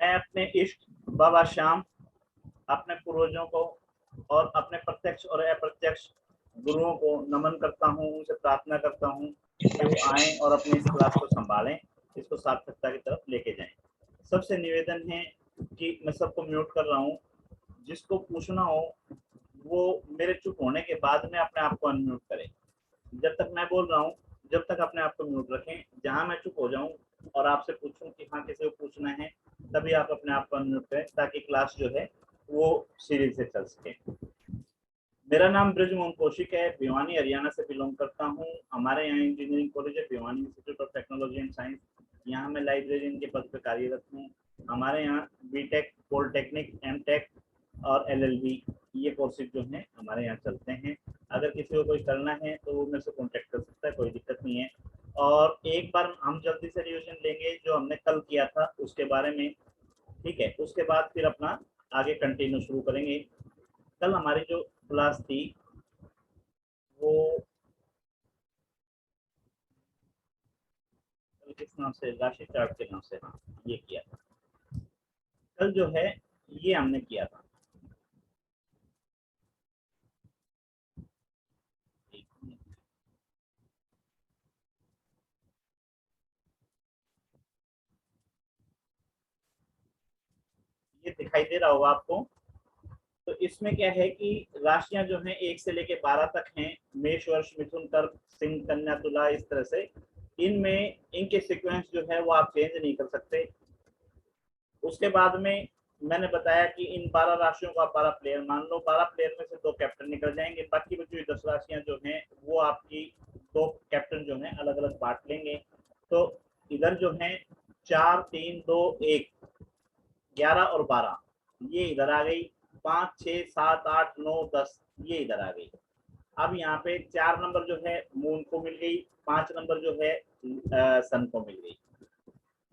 मैं अपने इष्ट बाबा श्याम, अपने पूर्वजों को और अपने प्रत्यक्ष और अप्रत्यक्ष गुरुओं को नमन करता हूँ, उनसे प्रार्थना करता हूँ कि वो आएं और अपनी इस क्लास को संभालें, इसको सार्थकता की तरफ लेके जाएं। सबसे निवेदन है कि मैं सबको म्यूट कर रहा हूँ, जिसको पूछना हो वो मेरे चुप होने के बाद में अपने आप को अनम्यूट करें। जब तक मैं बोल रहा हूँ जब तक अपने आप को म्यूट रखें, जहां मैं चुप हो जाऊं और आपसे पूछूं कि हाँ किसी को पूछना है, तभी आप अपने आप को अनम्यूट करें ताकि क्लास जो है वो सीरीज से चल सके। मेरा नाम ब्रजमोहन कौशिक है, भिवानी हरियाणा से बिलोंग करता हूँ। हमारे यहाँ इंजीनियरिंग कॉलेज है, Bhiwani institute of technology and science. यहाँ मैं लाइब्रेरियन के पद पर कार्यरत हूँ। हमारे यहाँ बीटेक, पॉलिटेक्निक, एमटेक और एलएलबी ये कोर्सेज जो हैं हमारे यहाँ चलते हैं। अगर किसी को कोई करना है तो वो मेरे से कॉन्टेक्ट कर सकता है, कोई दिक्कत नहीं है। और एक बार हम जल्दी से रिविजन लेंगे जो हमने कल किया था उसके बारे में, ठीक है। उसके बाद फिर अपना आगे कंटिन्यू शुरू करेंगे। कल हमारी जो क्लास थी वो किस नाम से, राशि चार्ट के नाम से, हाँ ये किया था कल जो है, ये हमने किया था। ये दिखाई दे रहा होगा आपको। तो इसमें क्या है कि राशियां जो हैं 1 से लेके 12 तक हैं, मेष, वर्ष, मिथुन, कर्क, सिंह, कन्या, तुला, इस तरह से। इनमें इनके सीक्वेंस जो है वो आप चेंज नहीं कर सकते। उसके बाद में मैंने बताया कि इन 12 राशियों को आप 12 प्लेयर मान लो, 12 प्लेयर में से 2 कैप्टन निकल जाएंगे, बाकी बची हुई 10 राशियां जो हैं वो आपकी 2 कैप्टन जो हैं अलग अलग बांट लेंगे। तो इधर जो है 4, 3, 2, 1, 11 और 12 ये इधर आ गई, 5, 6, 7, 8, 9, 10 ये इधर आ गई। अब यहाँ पे 4 नंबर जो है मून को मिल गई, 5 नंबर जो है सन को मिल गई,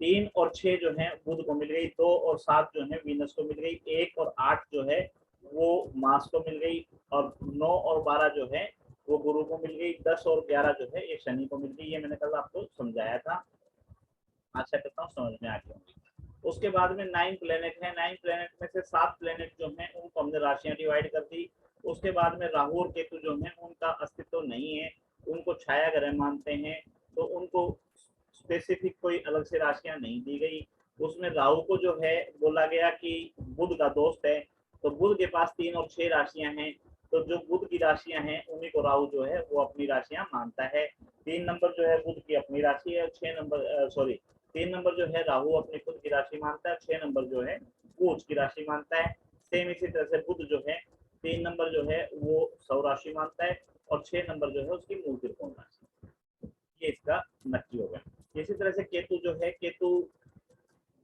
3 और 6 जो है बुध को मिल गई, 2 और 7 जो है वीनस को मिल गई, 1 और 8 जो है वो मार्स को मिल गई, और 9 और 12 जो है वो गुरु को मिल गई, 10 और 11 जो है ये शनि को मिल गई। ये मैंने कल आपको समझाया था, आशा करता हूँ समझ में आ गई होंगी। उसके बाद में 9 प्लेनेट है, 9 प्लेनेट में से 7 प्लेनेट जो हैं उनको हमने राशियां डिवाइड कर दी। उसके बाद में राहु और केतु जो हैं उनका अस्तित्व नहीं है, उनको छाया ग्रह मानते हैं, तो उनको स्पेसिफिक कोई अलग से राशियां नहीं दी गई। उसमें राहु को जो है बोला गया कि बुध का दोस्त है, तो बुध के पास 3 और 6 राशियां हैं, तो जो बुध की राशियां हैं उन्हीं को राहु जो है वो अपनी राशियां मानता है। 3 नंबर जो है बुध की अपनी राशि है, 6 नंबर 3 नंबर जो है राहु अपनी खुद की राशि मानता है, 6 नंबर जो है वो उसकी राशि मानता है। सेम इसी तरह से बुध जो है 3 नंबर जो है वो सौ राशि मानता है, और 6 नंबर जो है उसकी मूल त्रिकोण राशि। ये इसका नक्की हो गया। इसी तरह से केतु जो है, केतु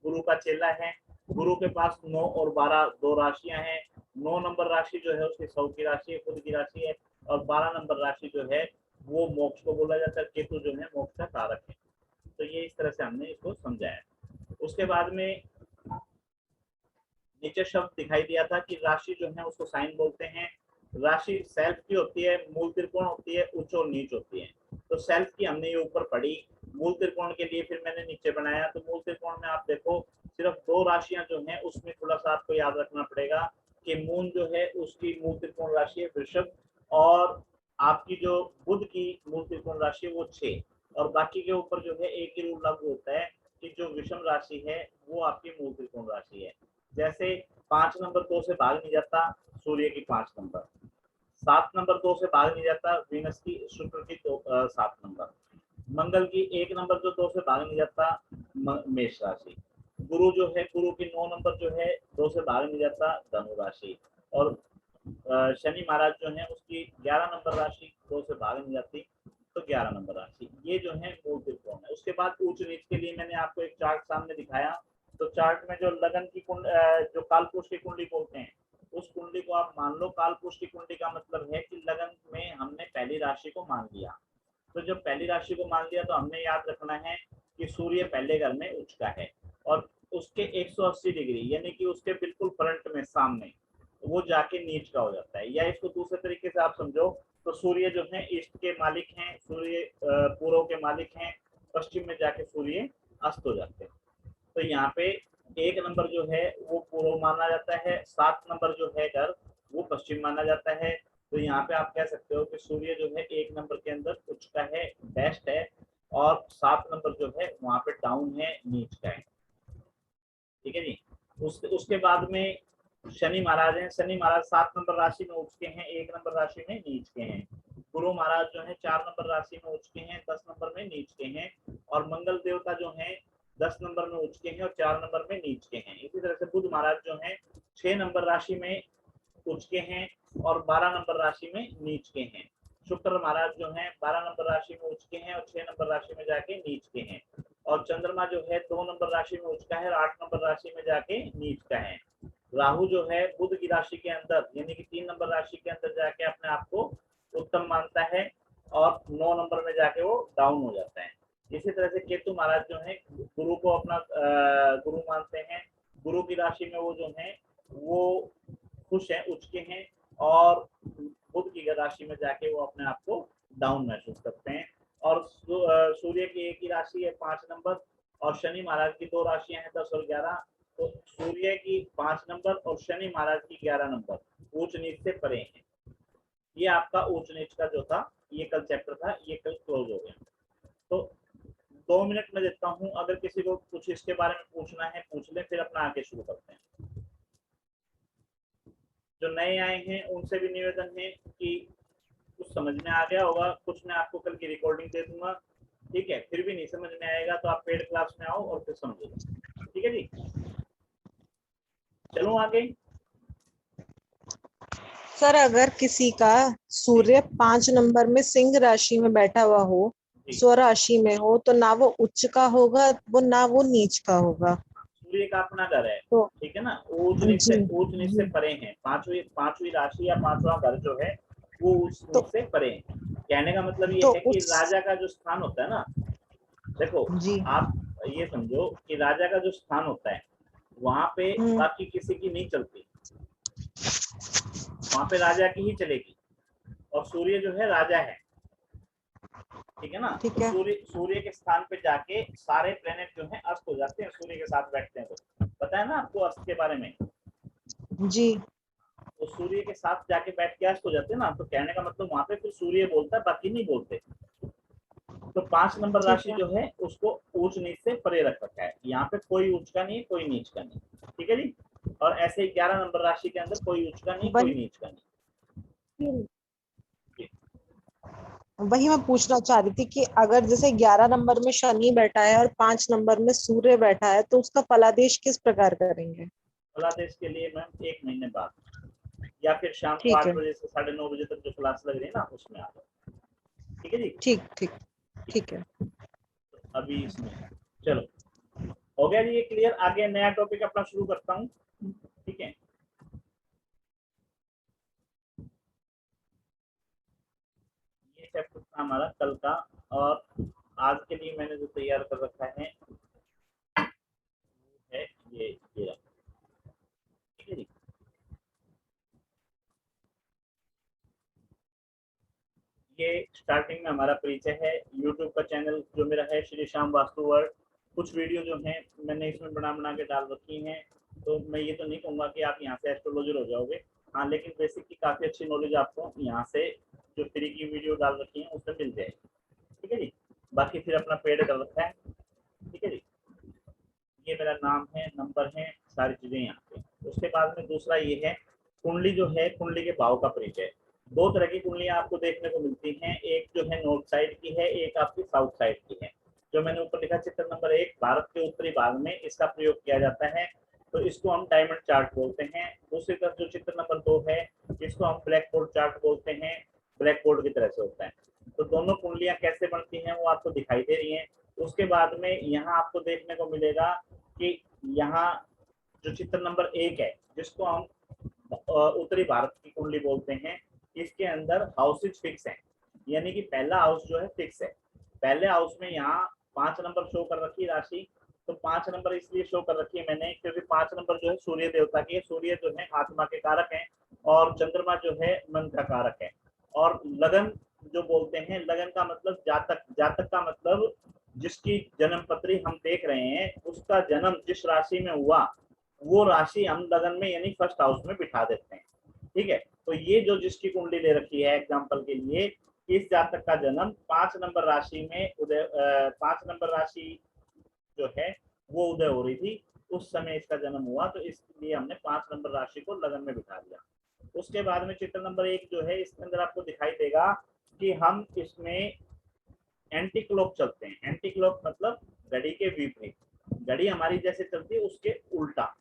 गुरु का चेला है, गुरु के पास 9 और 12 दो राशियां हैं। 9 नंबर राशि जो है उसकी सौ की राशि है, खुद की राशि है, और 12 नंबर राशि जो है वो मोक्ष को बोला जाता है। केतु जो है मोक्ष का कारक है। तो ये इस तरह से हमने इसको समझाया। उसके बाद में नीचे शब्द दिखाई दिया था कि राशि जो है उसको साइन बोलते हैं। राशि सेल्फ की होती है, मूल त्रिकोण होती है, उच्च और नीच होती है। तो सेल्फ की हमने ये ऊपर पढ़ी, मूल त्रिकोण के लिए फिर मैंने नीचे बनाया। तो मूल त्रिकोण में आप देखो सिर्फ 2 राशियां जो हैं उसमें थोड़ा सा आपको याद रखना पड़ेगा कि मून जो है उसकी मूल त्रिकोण राशि है वृषभ, और आपकी जो बुध की मूल त्रिकोण राशि है वो 6, और बाकी के ऊपर जो है एक ही रूल लागू होता है कि जो विषम राशि है वो आपकी मूल त्रिकोण राशि है। जैसे 5 नंबर 2 से भाग नहीं जाता, सूर्य की 5 नंबर, 7 नंबर 2 से भाग नहीं जाता, वीनस की, शुक्र की 7 नंबर, मंगल की 1 नंबर जो 2 से भाग नहीं जाता, मेष राशि, गुरु जो है गुरु की 9 नंबर जो है 2 से भाग नहीं जाता, धनु राशि, और शनि महाराज जो है उसकी 11 नंबर राशि 2 से भाग नहीं जाती, तो 11 नंबर राशि। ये जो है मूल त्रिकोण है। उसके बाद ऊंच नीच के लिए मैंने आपको एक चार्ट सामने दिखाया। तो चार्ट में जो लगन की जो कालपुरुष की कुंडली बोलते हैं उस कुंडली को आप मान लो। कालपुरुष की कुंडली का मतलब है कि लगन में हमने पहली राशि को मान लिया। तो जब पहली राशि को मान लिया तो हमने याद रखना है कि सूर्य पहले घर में उच्च का है, और उसके 180 डिग्री यानी कि उसके बिल्कुल फ्रंट में सामने वो जाके नीच का हो जाता है। या इसको दूसरे तरीके से आप समझो तो सूर्य जो है ईस्ट के मालिक हैं, सूर्य पूर्व के मालिक हैं, पश्चिम में जाके सूर्य अस्त हो जाते हैं। तो यहाँ पे 1 नंबर जो है वो पूर्व माना जाता है, 7 नंबर जो है घर वो पश्चिम माना जाता है। तो यहाँ पे आप कह सकते हो कि सूर्य जो है 1 नंबर के अंदर उच्च का है, बेस्ट है, और 7 नंबर जो है वहां पे डाउन है, नीच का है। ठीक है जी। उसके बाद में शनि महाराज हैं। शनि महाराज 7 नंबर राशि में उच्च के हैं, 1 नंबर राशि में नीच के हैं। गुरु महाराज जो है 4 नंबर राशि में उच्च के हैं, 10 नंबर में नीच के हैं। और मंगल देवता जो है 10 नंबर में उच्च के हैं और 4 नंबर में नीच के हैं। इसी तरह से बुध महाराज जो है 6 नंबर राशि में उच्च के हैं और 12 नंबर राशि में नीच के हैं। शुक्र महाराज जो है 12 नंबर राशि में उच्च के हैं और 6 नंबर राशि में जाके नीच के हैं। और चंद्रमा जो है 2 नंबर राशि में उच्च का है और 8 नंबर राशि में जाके नीच का है। राहु जो है बुध की राशि के अंदर यानी कि 3 नंबर राशि के अंदर जाके अपने आप को उत्तम मानता है और 9 नंबर में जाके वो डाउन हो जाता है। इसी तरह से केतु महाराज जो है गुरु को अपना गुरु मानते हैं। गुरु की राशि में वो जो है वो खुश है, उच्च के हैं, और बुध की राशि में जाके वो अपने आप को डाउन महसूस करते हैं। और सूर्य की एक ही राशि है 5 नंबर, और शनि महाराज की 2 राशियां हैं 10 और 11। तो सूर्य की 5 नंबर और शनि महाराज की 11 नंबर ऊंच नीच से परे हैं। ये आपका ऊंच नीच का जो था ये कल चैप्टर था, ये कल क्लोज हो गया। तो 2 मिनट में देता हूँ, अगर किसी को कुछ इसके बारे में पूछना है पूछ ले, फिर अपना आगे शुरू करते हैं। जो नए आए हैं उनसे भी निवेदन है कि कुछ समझ में आ गया होगा, कुछ मैं आपको कल की रिकॉर्डिंग दे दूंगा। ठीक है, फिर भी नहीं समझ में आएगा तो आप पेड क्लास में आओ और फिर समझो। ठीक है जी, चलो आगे। सर अगर किसी का सूर्य 5 नंबर में सिंह राशि में बैठा हुआ हो, स्वराशि में हो, तो ना वो उच्च का होगा वो ना वो नीच का होगा। सूर्य का अपना घर है, तो ठीक है ना, ऊंच नीच से परे है। पांचवी राशि या 5वां घर जो है वो ऊंच नीच से परे है। कहने का मतलब ये तो है कि राजा का जो स्थान होता है ना, देखो जी आप ये समझो कि राजा का जो स्थान होता है वहां पे बाकी किसी की नहीं चलती, वहां पे राजा की ही चलेगी। और सूर्य जो है राजा है, ठीक है ना। ठीक तो है सूर्य के स्थान पे जाके सारे प्लेनेट जो है अस्त हो जाते हैं, सूर्य के साथ बैठते हैं। तो पता है ना आपको अस्त के बारे में। जी। तो सूर्य के साथ जाके बैठ के अस्त हो जाते हैं ना, तो कहने का मतलब वहां पे फिर सूर्य बोलता है, बाकी नहीं बोलते। तो 5 नंबर ठीक राशि है जो है उसको ऊंच नीच से परे रख रखा है। यहाँ पे कोई ऊंच का नहीं, कोई नीच का नहीं। ठीक है जी। और ऐसे ही 11 नंबर राशि के अंदर कोई ऊंच का नहीं, कोई नीच का नहीं। वही मैं पूछना चाह रही थी कि अगर जैसे 11 नंबर में शनि बैठा है और 5 नंबर में सूर्य बैठा है तो उसका फलादेश किस प्रकार करेंगे। बांग्लादेश के लिए मैम 1 महीने बाद, या फिर शाम को ठीक 8 है बजे से 9:30 बजे तक जो क्लास लग रही है ना उसमें आ जाओ। ठीक है जी। ठीक ठीक ठीक है। तो अभी इसमें चलो हो गया जी ये क्लियर। आगे नया टॉपिक अपना शुरू करता हूँ। ठीक है, ये चैप्टर था हमारा कल का, और आज के लिए मैंने जो तैयार कर रखा है ये ठीक है जी। ये स्टार्टिंग में हमारा परिचय है। यूट्यूब का चैनल जो मेरा है श्री श्याम वास्तु वर्ल्ड। कुछ वीडियो जो है मैंने इसमें बना के डाल रखी हैं। तो मैं ये तो नहीं कहूँगा कि आप यहाँ से एस्ट्रोलॉजर हो जाओगे, हाँ, लेकिन बेसिक की काफ़ी अच्छी नॉलेज आपको यहाँ से जो फ्री की वीडियो डाल रखी है उसमें मिल जाएगी। ठीक है जी। बाकी फिर अपना पेड कर रखा है। ठीक है जी। ये मेरा नाम है, नंबर है, सारी चीजें यहाँ पे। उसके बाद में दूसरा ये है कुंडली जो है, कुंडली के भाव का परिचय। 2 तरह की कुंडलियां आपको देखने को मिलती हैं, एक जो है नॉर्थ साइड की है, एक आपकी साउथ साइड की है। जो मैंने ऊपर लिखा चित्र नंबर 1, भारत के उत्तरी भाग में इसका प्रयोग किया जाता है, तो इसको हम डायमंड चार्ट बोलते हैं। दूसरी तरफ जो चित्र नंबर 2 है इसको हम ब्लैक बोर्ड चार्ट बोलते हैं, ब्लैक बोर्ड की तरह से होता है। तो दोनों कुंडलियां कैसे बनती हैं वो आपको दिखाई दे रही हैं। उसके बाद में यहाँ आपको देखने को मिलेगा कि यहाँ जो चित्र नंबर 1 है जिसको हम उत्तरी भारत की कुंडली बोलते हैं, इसके अंदर हाउसेज फिक्स हैं, यानी कि पहला हाउस जो है फिक्स है। पहले हाउस में यहाँ 5 नंबर शो कर रखी है राशि। तो 5 नंबर इसलिए शो कर रखी है मैंने क्योंकि 5 नंबर जो है सूर्य देवता की है। सूर्य जो है आत्मा के कारक है और चंद्रमा जो है मन का कारक है। और लगन जो बोलते हैं, लगन का मतलब जातक, जातक का मतलब जिसकी जन्म पत्री हम देख रहे हैं, उसका जन्म जिस राशि में हुआ वो राशि हम लगन में यानी फर्स्ट हाउस में बिठा देते हैं। ठीक है, तो ये जो जिसकी कुंडली ले रखी है एग्जाम्पल के लिए, इस जातक का जन्म 5 नंबर राशि में उदय 5 नंबर राशि जो है वो उदय हो रही थी, उस समय इसका जन्म हुआ, तो इसलिए हमने 5 नंबर राशि को लगन में बिठा दिया। उसके बाद में चित्र नंबर 1 जो है, इसके अंदर आपको दिखाई देगा कि हम इसमें एंटी क्लॉक चलते हैं। एंटी क्लॉक मतलब घड़ी के विपरीत, घड़ी हमारी जैसे चलती है उसके उल्टा।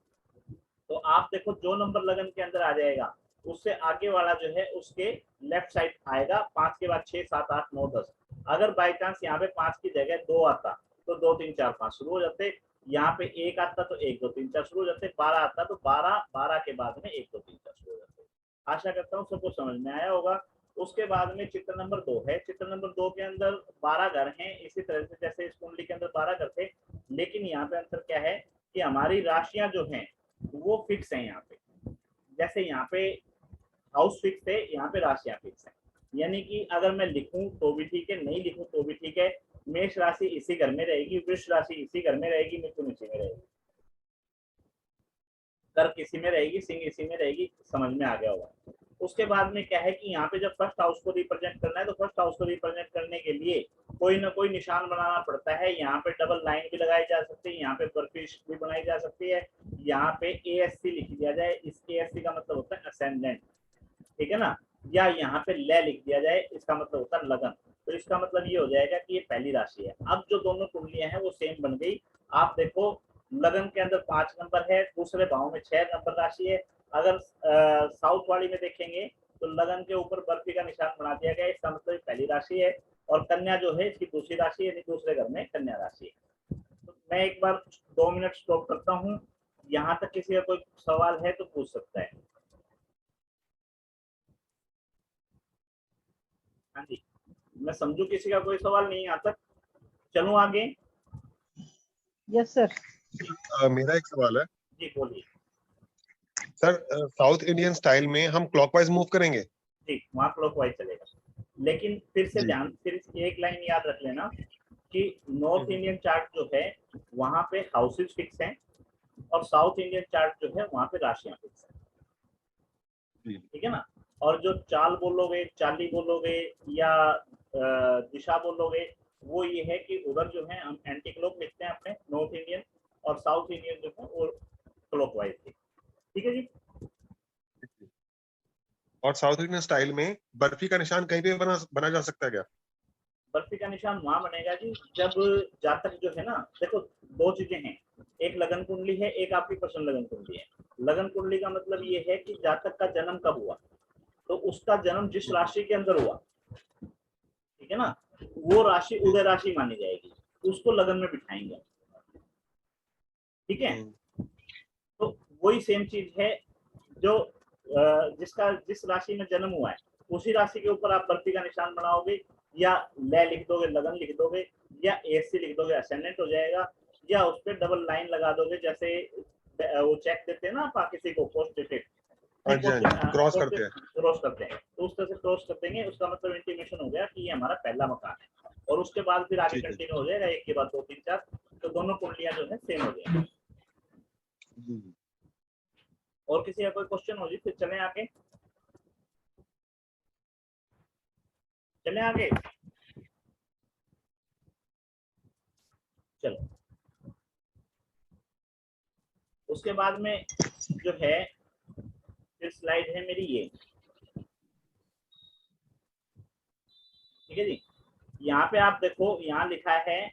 तो आप देखो जो नंबर लगन के अंदर आ जाएगा उससे आगे वाला जो है उसके लेफ्ट साइड आएगा। 5 के बाद 6, 7, 8, 9, 10। अगर बाई चांस यहाँ पे 5 की जगह 2 आता तो 2, 3, 4, 5 शुरू हो जाते। यहाँ पे 1 आता तो 1, 2, 3, 4 शुरू हो जाते। 12 आता तो 12, 12 के बाद में 1, 2, 3, 4 शुरू हो जाते। आशा करता हूँ सबको समझ में आया होगा। उसके बाद में चित्र नंबर 2 है। चित्र नंबर 2 के अंदर 12 घर हैं, इसी तरह से जैसे इस कुंडली के अंदर 12 घर थे, लेकिन यहाँ पे अंतर क्या है कि हमारी राशियां जो हैं वो फिक्स है। यहाँ पे जैसे यहाँ पे हाउस फिक्स है, यहाँ पे राशियां फिक्स है। यानी कि अगर मैं लिखूं तो भी ठीक है, नहीं लिखूं तो भी ठीक है। मेष राशि इसी घर में रहेगी, वृष राशि इसी घर में रहेगी, मिथुन इसी में रहेगी, कर्क इसी में रहेगी, सिंह इसी में रहेगी। समझ में आ गया होगा। उसके बाद में क्या है कि यहाँ पे जब फर्स्ट हाउस को रिप्रेजेंट करना है तो फर्स्ट हाउस को रिप्रेजेंट करने के लिए कोई ना कोई निशान बनाना पड़ता है। यहाँ पे डबल लाइन भी लगाई जा सकती है, यहाँ पे बर्फिश भी बनाई जा सकती है, यहाँ पे ASC लिख दिया जाए। इस ASC का मतलब होता है असेंडेंट, ठीक है ना, या यहाँ पे ले लिख दिया जाए, इसका मतलब होता है लगन। तो इसका मतलब ये हो जाएगा कि ये पहली राशि है। अब जो दोनों कुंडलियां हैं वो सेम बन गई। आप देखो लगन के अंदर 5 नंबर है, दूसरे भाव में 6 नंबर राशि है। अगर साउथ वाली में देखेंगे तो लगन के ऊपर बर्फी का निशान बना दिया गया, इसका मतलब पहली राशि है। और कन्या जो है इसकी दूसरी राशि है, दूसरे घर में कन्या राशि है। तो मैं एक बार 2 मिनट स्टॉप करता हूँ, यहाँ तक किसी का कोई सवाल है तो पूछ सकता है। हाँ जी, मैं समझू किसी का कोई सवाल नहीं यहाँ तक, चलूं आगे? Yes sir. मेरा एक सवाल है जी बोलिए। सर, साउथ इंडियन स्टाइल में हम क्लॉकवाइज मूव करेंगे? जी, वहाँ क्लॉकवाइज चलेगा, लेकिन फिर से जी। ध्यान, फिर एक लाइन याद रख लेना कि नॉर्थ इंडियन चार्ट जो है वहाँ पे हाउसेज फिक्स हैं और साउथ इंडियन चार्ट जो है वहाँ पे राशियां फिक्स हैं। ठीक है ना। और जो चाल बोलोगे, चाली बोलोगे या दिशा बोलोगे, वो ये है कि उधर जो है हम एंटी क्लॉक लिखते हैं अपने नॉर्थ इंडियन, और साउथ इंडियन जो है वो क्लॉकवाइज थे। ठीक है जी। और साउथ इंडियन स्टाइल में बर्फी का निशान कहीं पे बना जा सकता है क्या? बर्फी का निशान वहां बनेगा जी जब जातक जो है ना, देखो 2 चीजें हैं, एक लगन कुंडली है, एक आपकी पर्सनल लगन कुंडली है। लगन कुंडली का मतलब ये है कि जातक का जन्म कब हुआ, तो उसका जन्म जिस राशि के अंदर हुआ, ठीक है ना, वो राशि उदय राशि मानी जाएगी, उसको लगन में बिठाएंगे। ठीक है, तो वही सेम चीज है, जो जिसका जिस राशि में जन्म हुआ है उसी राशि के ऊपर आप बर्फी का निशान बनाओगे, या ले लिख दोगे, लगन लिख दोगे, या ASC लिख दोगे, असेंडेंट हो जाएगा, या उस पर डबल लाइन लगा दोगे, जैसे वो चेक देते हैं ना आप किसी को, पोस्ट डेटेड क्रॉस करते हैं। क्रॉस करते हैं, तो उस तरह से क्रॉस कर देंगे, उसका मतलब इंटीमेशन हो गया कि ये हमारा पहला मकान है। और उसके बाद फिर आगे कंटिन्यू हो जाएगा, 1 के बाद 2, 3, 4, तो दोनों कुंडलियां जो है सेम हो जाएंगी। और किसी का कोई क्वेश्चन हो जी, फिर चलें आगे, चलें आगे। चलो, उसके बाद में जो है फिर स्लाइड है मेरी ये, ठीक है जी। यहाँ पे आप देखो, यहाँ लिखा है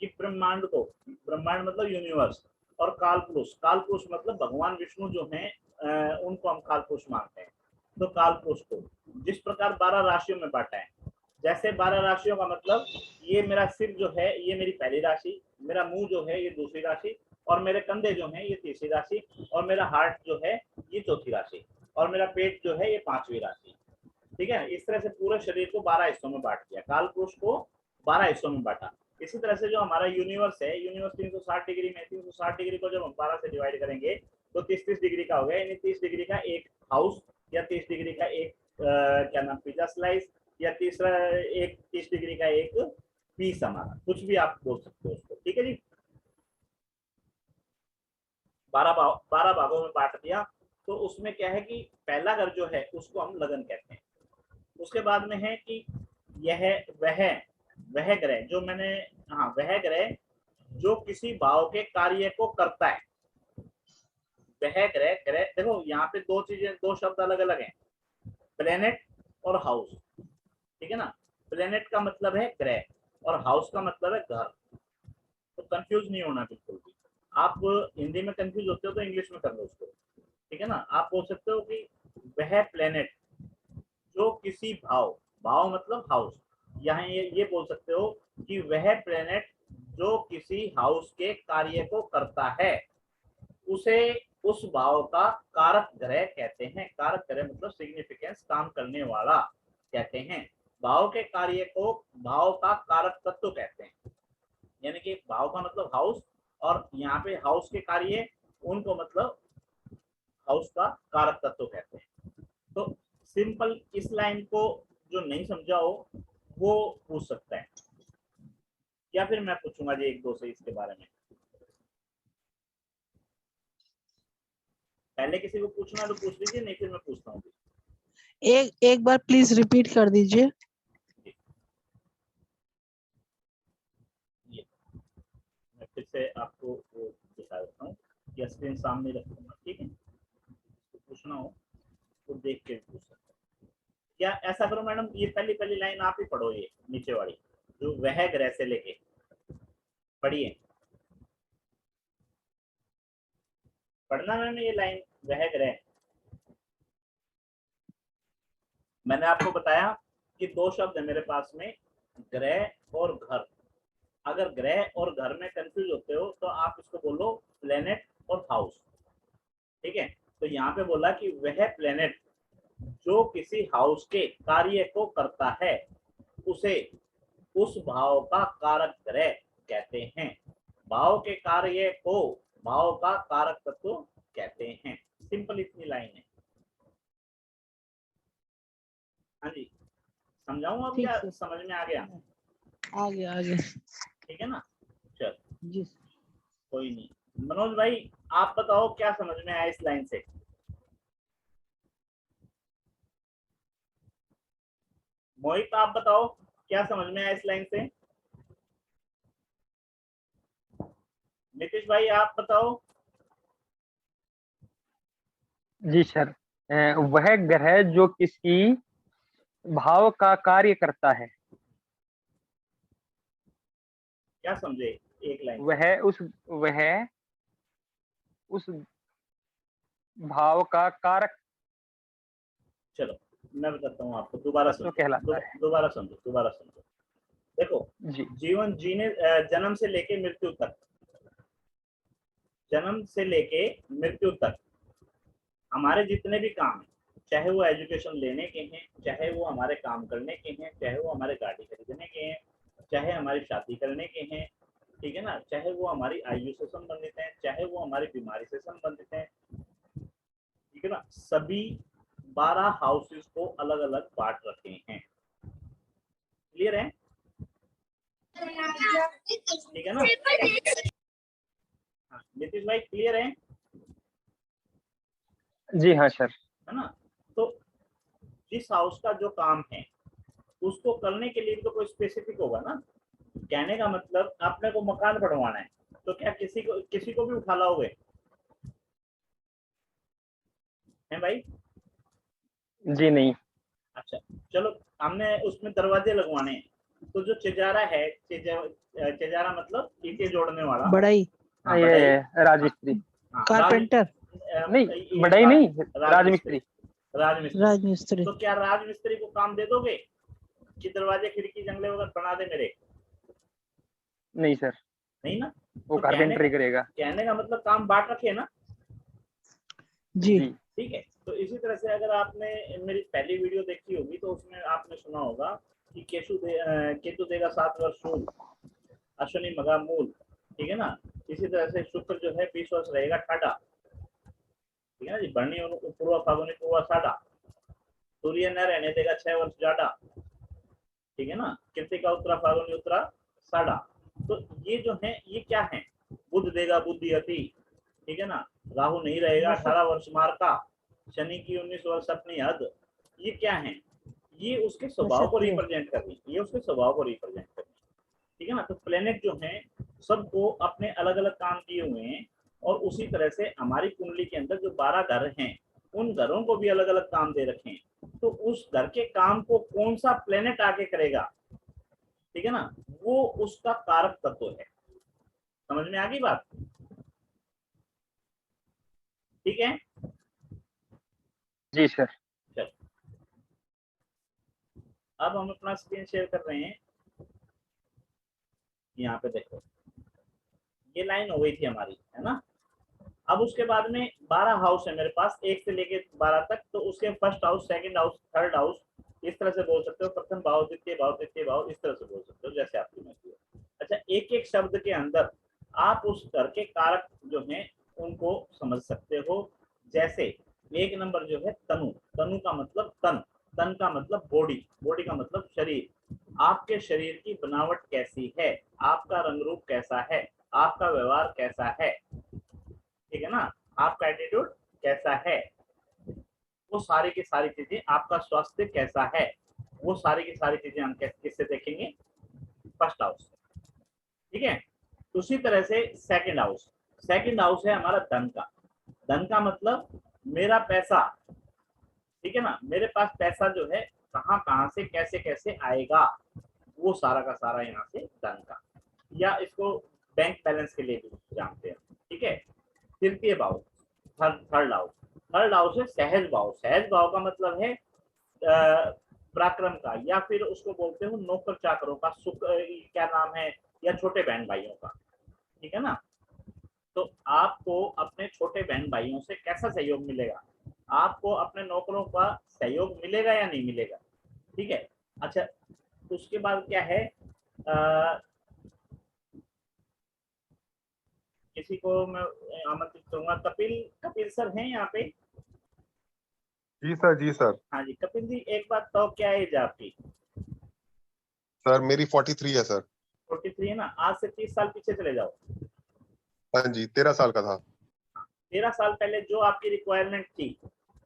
कि ब्रह्मांड को, ब्रह्मांड मतलब यूनिवर्स, और काल पुरुष, काल पुरुष मतलब भगवान विष्णु जो हैं उनको हम काल पुरुष मानते हैं। तो काल पुरुष को जिस प्रकार 12 राशियों में बांटा है, जैसे 12 राशियों का मतलब, ये मेरा सिर जो है ये मेरी पहली राशि, मेरा मुंह जो है ये दूसरी राशि, और मेरे कंधे जो हैं ये तीसरी राशि, और मेरा हार्ट जो है ये चौथी राशि, और मेरा पेट जो है ये 5वीं राशि। ठीक है, इस तरह से पूरे शरीर को 12 हिस्सों में बांट दिया, काल पुरुष को 12 हिस्सों में बांटा। इसी तरह से जो हमारा यूनिवर्स है, यूनिवर्स 360 डिग्री में, 360 डिग्री को जब हम 12 से डिवाइड करेंगे तो 30-30 डिग्री का हो गया, यानी 30 डिग्री का एक हाउस, या 30 डिग्री का एक क्या नाम, पिज्जा स्लाइस, या तीसरा एक 30 डिग्री का एक पीस हमारा, कुछ भी आप बोल सकते हो उसको, ठीक है जी। 12 भागों में बांट दिया, तो उसमें क्या है कि पहला घर जो है उसको हम लगन कहते हैं। उसके बाद में है कि यह वह ग्रह जो मैंने, हाँ वह ग्रह जो किसी भाव के कार्य को करता है। वह ग्रह देखो यहाँ पे दो चीजें, दो शब्द अलग अलग हैं, प्लेनेट और हाउस, ठीक है ना। प्लेनेट का मतलब है ग्रह और हाउस का मतलब है घर, तो कंफ्यूज नहीं होना बिल्कुल भी। आप हिंदी में कंफ्यूज होते हो तो इंग्लिश में कर लो उसको, ठीक है ना। आप बोल सकते हो कि वह प्लेनेट जो किसी भाव मतलब हाउस, यहाँ ये बोल सकते हो कि वह प्लेनेट जो किसी हाउस के कार्य को करता है उसे उस भाव का कारक ग्रह कहते हैं। कारक ग्रह मतलब सिग्निफिकेंस, काम करने वाला कहते हैं। भाव के कार्य को भाव का कारक तत्व कहते हैं, यानी कि भाव का मतलब हाउस और यहाँ पे हाउस के कार्य उनको मतलब हाउस का कारक तत्व कहते हैं। तो सिंपल इस लाइन को जो नहीं समझा हो वो पूछ सकता है, या फिर मैं पूछूंगा जी एक दो से इसके बारे में। पहले किसी को पूछना तो पूछ लीजिए, नहीं फिर मैं पूछता हूँ। एक बार प्लीज रिपीट कर दीजिए। ये मैं फिर से आपको वो दिखा देता हूँ या स्क्रीन सामने रख दूंगा, ठीक है। तो पूछना हो तो देख के पूछ सकते हैं। या ऐसा करो मैडम, ये पहली लाइन आप ही पढ़ो, ये नीचे वाली जो वह ग्रह से लेके पढ़िए, पढ़ना मैम ये लाइन वह ग्रह। मैंने आपको बताया कि दो शब्द है मेरे पास में, ग्रह और घर। अगर ग्रह और घर में कंफ्यूज होते हो तो आप इसको बोलो प्लेनेट और हाउस, ठीक है। तो यहाँ पे बोला कि वह प्लेनेट जो किसी हाउस के कार्य को करता है उसे उस भाव का कारक ग्रह कहते हैं। भाव के कार्य को भाव का कारक तत्व कहते हैं। सिंपल इतनी लाइन है। हाँ जी, समझाऊं अब या समझ में आ गया? आगे ठीक है ना, चल जी। कोई नहीं। मनोज भाई आप बताओ क्या समझ में आया इस लाइन से? मोहित आप बताओ क्या समझ में आया इस लाइन से? नीतीश भाई आप बताओ। जी सर, वह ग्रह जो किसी भाव का कार्य करता है। क्या समझे एक लाइन? वह उस भाव का कारक चलो मैं बताता हूँ आपको, दोबारा तत्व समझो, कहलाता है। दोबारा समझो। देखो जी जीवन जीने, जन्म से लेके मृत्यु तक, जन्म से लेके मृत्यु तक हमारे जितने भी काम हैं, चाहे वो एजुकेशन लेने के हैं, चाहे वो हमारे काम करने के हैं, चाहे वो हमारे गाड़ी खरीदने के हैं, चाहे हमारी शादी करने के हैं, ठीक है ना, चाहे वो हमारी आयु से संबंधित है, चाहे वो हमारी बीमारी से संबंधित है, ठीक है ना, सभी 12 हाउसेस को अलग अलग बांट रखे हैं। क्लियर है? ठीक है ना? हाँ, नीतीश भाई क्लियर है? जी हाँ सर। है ना। तो जिस हाउस का जो काम है उसको करने के लिए तो कोई स्पेसिफिक होगा ना। कहने का मतलब आपने को मकान बनवाना है तो क्या किसी को भी उठा लाओगे? है भाई? जी नहीं। अच्छा चलो, हमने उसमें दरवाजे लगवाने हैं तो जो चिजारा है, चिजारा मतलब ईंटें जोड़ने वाला, बढ़ई, हाँ ये बढ़ई, राजमिस्त्री। हाँ, कारपेंटर, नहीं, बढ़ई नहीं, राजमिस्त्री। राजमिस्त्री। तो क्या राजमिस्त्री को काम दे दोगे कि दरवाजे खिड़की जंगले वगैरह बना दे मेरे? नहीं सर, नहीं ना। वो तो कारपेंटरी करेगा। कहने का मतलब काम बांट रखे ना जी। ठीक है। तो इसी तरह से अगर आपने मेरी पहली वीडियो देखी होगी तो उसमें आपने सुना होगा कि केतु देगा 7 वर्ष शूल, अश्विनी मघा मूल, ठीक है ना। इसी तरह से शुक्र जो है 20 वर्ष रहेगा ठाडा, ठीक है ना जी। भरणी पूर्वा फागुनी पूर्वा साडा, सूर्य न रहने देगा 6 वर्ष जाडा, ठीक है ना। कृतिका उत्तरा फागुनी उत्तरा सड़ा। तो ये जो है ये क्या है, बुध देगा बुद्धि अति, ठीक है ना, राहु नहीं रहेगा 18 वर्ष मार का, शनि की 19 वर्ष अपनी हद, ये क्या है, ये उसके स्वभाव को रिप्रेजेंट कर रही है, ये उसके स्वभाव को रिप्रेजेंट कर रही है, ठीक है ना। तो प्लेनेट जो है सबको अपने अलग अलग काम दिए हुए हैं, और उसी तरह से हमारी कुंडली के अंदर जो 12 घर हैं उन घरों को भी अलग अलग काम दे रखे हैं। तो उस घर के काम को कौन सा प्लेनेट आगे करेगा, ठीक है ना, वो उसका कारक तत्व है। समझ में आ गई बात, ठीक है। जी सर। चलो अब हम अपना स्क्रीन शेयर कर रहे हैं, यहाँ पे देखो ये लाइन हो गई थी हमारी, है ना। अब उसके बाद में 12 हाउस है मेरे पास 1 से लेके 12 तक, तो उसके first house, second house, third house, इस तरह से बोल सकते हो, प्रथम भाव, द्वितीय भाव, तृतीय भाव, इस तरह से बोल सकते हो जैसे आपकी मर्जी है। अच्छा, एक एक शब्द के अंदर आप उस घर के कारक जो हैं उनको समझ सकते हो। जैसे 1 नंबर जो है तनु, तनु का मतलब तन, तन का मतलब बॉडी, बॉडी का मतलब शरीर। आपके शरीर की बनावट कैसी है, आपका रंग रूप कैसा है, आपका व्यवहार कैसा है, ठीक है ना, आपका एटीट्यूड कैसा है, वो सारी की सारी चीजें, आपका स्वास्थ्य कैसा है, वो सारी की सारी चीजें हम किससे देखेंगे, फर्स्ट हाउस, ठीक है। उसी तरह से सेकंड हाउस, सेकंड हाउस है हमारा धन का, धन का मतलब मेरा पैसा, ठीक है ना, मेरे पास पैसा जो है कहाँ कहाँ से कैसे कैसे आएगा, वो सारा का सारा यहाँ से धन का, या इसको बैंक बैलेंस के लिए भी जानते हैं, ठीक है। तृतीय भाव, थर्ड हाउस, थर्ड हाउस है सहज भाव, सहज भाव का मतलब है पराक्रम का, या फिर उसको बोलते हो नौकर चाकरों का, सुख क्या नाम है, या छोटे बहन भाइयों का, ठीक है ना। तो आपको अपने छोटे बहन भाइयों से कैसा सहयोग मिलेगा, आपको अपने नौकरों का सहयोग मिलेगा या नहीं मिलेगा, ठीक है। अच्छा, उसके बाद क्या है, किसी को मैं आमंत्रित करूंगा, कपिल, कपिल सर हैं यहाँ पे? जी सर, जी सर। हाँ जी, कपिल जी एक बात तो क्या एज आपकी? सर मेरी 43 है सर। 43 है ना, आज से 30 साल पीछे चले जाओ। हाँ जी, 13 साल का था। 13 साल पहले जो आपकी रिक्वायरमेंट थी,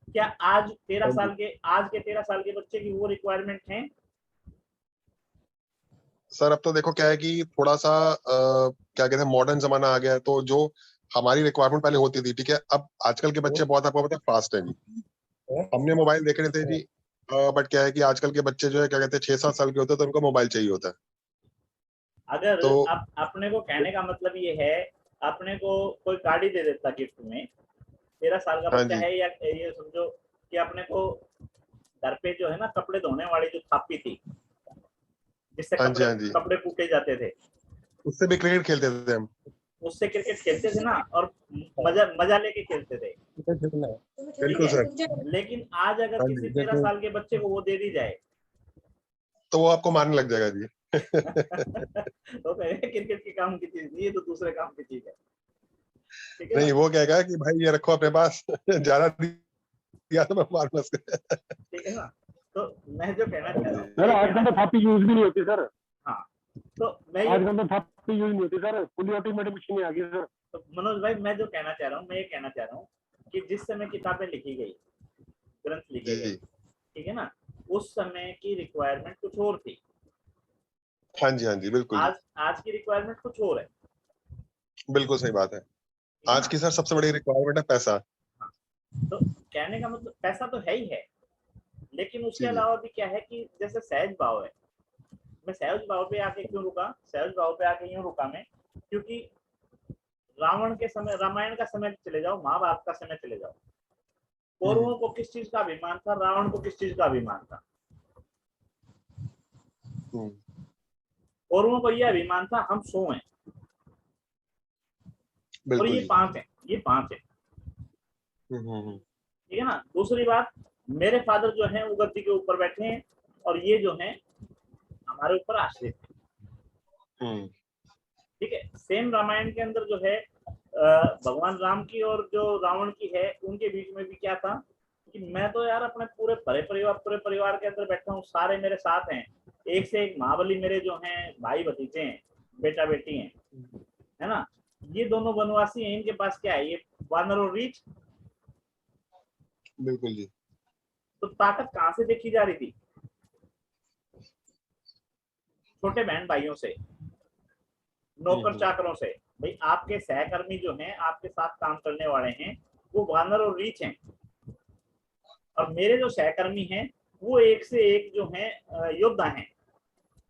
क्या आज 13 साल के, आज के 13 साल के बच्चे की वो रिक्वायरमेंट है? सर अब तो देखो क्या है कि थोड़ा सा क्या कहते हैं, मॉडर्न जमाना आ गया है, तो जो हमारी रिक्वायरमेंट पहले होती थी, ठीक है, अब आजकल के बच्चे बहुत, आपको पता है, फास्ट है जी। हमने मोबाइल देखे थे जी, बट क्या है कि आजकल के बच्चे जो है क्या कहते हैं 6-7 साल के होते हैं तो उनको मोबाइल चाहिए होता है। अगर तो अपने को कहने का मतलब ये है, अपने को कोई गाड़ी दे देता गिफ्ट में, 13 साल का हाँ बच्चा जी, है, या ये समझो कि अपने को घर पे जो है ना कपड़े धोने वाली जो थापी थी, जिससे हाँ जी, कपड़े हाँ जी, कपड़े कूटे जाते थे, उससे भी क्रिकेट खेलते थे हम। उससे क्रिकेट खेलते थे ना, और मजा मजा लेके खेलते थे, ठीक बिल्कुल है। सर। लेकिन आज अगर हाँ किसी जी, 13 साल के बच्चे को वो दे दी जाए तो वो आपको मारने लग जाएगा जी। तो कहेगा क्रिकेट के काम की चीज नहीं है, तो दूसरे काम की चीज है, ठीक है नहीं, ना, वो कहेगा कि भाई ये रखो अपने पास, ज्यादा दिया तो मैं मारूंगा उसको। ठीक है ना। तो मैं जो कहना हाँ चाह रहा हूँ, जी, सर आजकल तो थापी यूज भी नहीं होती सर, हाँ, तो मैं ये, आजकल तो थापी यूज नहीं होती सर, फुली ऑटोमेटिक मशीन आ गई सर। तो मनोज भाई मैं जो कहना चाह रहा हूँ, मैं ये कहना चाह रहा हूँ कि जिस समय किताबें लिखी गई, ग्रंथ लिखे गए, जी, ठीक है ना, उस समय की रिक्वायरमेंट कुछ और थी, हाँ जी, हाँ जी, बिल्कुल जी, आज की रिक्वायरमेंट कुछ और है, बिल्कुल सही बात है। ठीक है आज ना। की सर सबसे बड़ी रिक्वायरमेंट है पैसा। हाँ, तो कहने का मतलब पैसा तो है ही है, लेकिन उसके जी जी, अलावा भी क्या है कि जैसे सहज भाव है, मैं सहज भाव पे आके क्यों रुका, सहज भाव पे आके यूं रुका मैं, क्योंकि रावण के समय, रामायण का समय चले जाओ, महाभारत का समय चले जाओ, कौरवों को किस चीज का अभिमान था, रावण को किस चीज का अभिमान था? कौरवों को यह अभिमान था हम 100 हैं, और बिल्कुल ये जी। 5 हैं, ये 5 है, ठीक है ना। दूसरी बात, मेरे फादर जो हैं वो गद्दी के ऊपर बैठे हैं, और ये जो हैं हमारे ऊपर आश्रित है, ठीक है। सेम रामायण के अंदर जो है भगवान राम की और जो रावण की है उनके बीच में भी क्या था कि मैं तो यार अपने पूरे परिवार के अंदर बैठा हूँ, सारे मेरे साथ हैं, एक से एक महाबली मेरे जो हैं भाई भतीजे हैं, बेटा बेटी हैं, है ना, ये दोनों वनवासी हैं, इनके पास क्या है, ये वानर और रीछ। बिल्कुल जी। तो ताकत कहाँ से देखी जा रही थी? छोटे बहन भाइयों से, नौकर चाकरों से। भाई आपके सहकर्मी जो हैं, आपके साथ काम करने वाले हैं, वो वानर और रीछ हैं, और मेरे जो सहकर्मी हैं वो एक से एक जो हैं योद्धा हैं,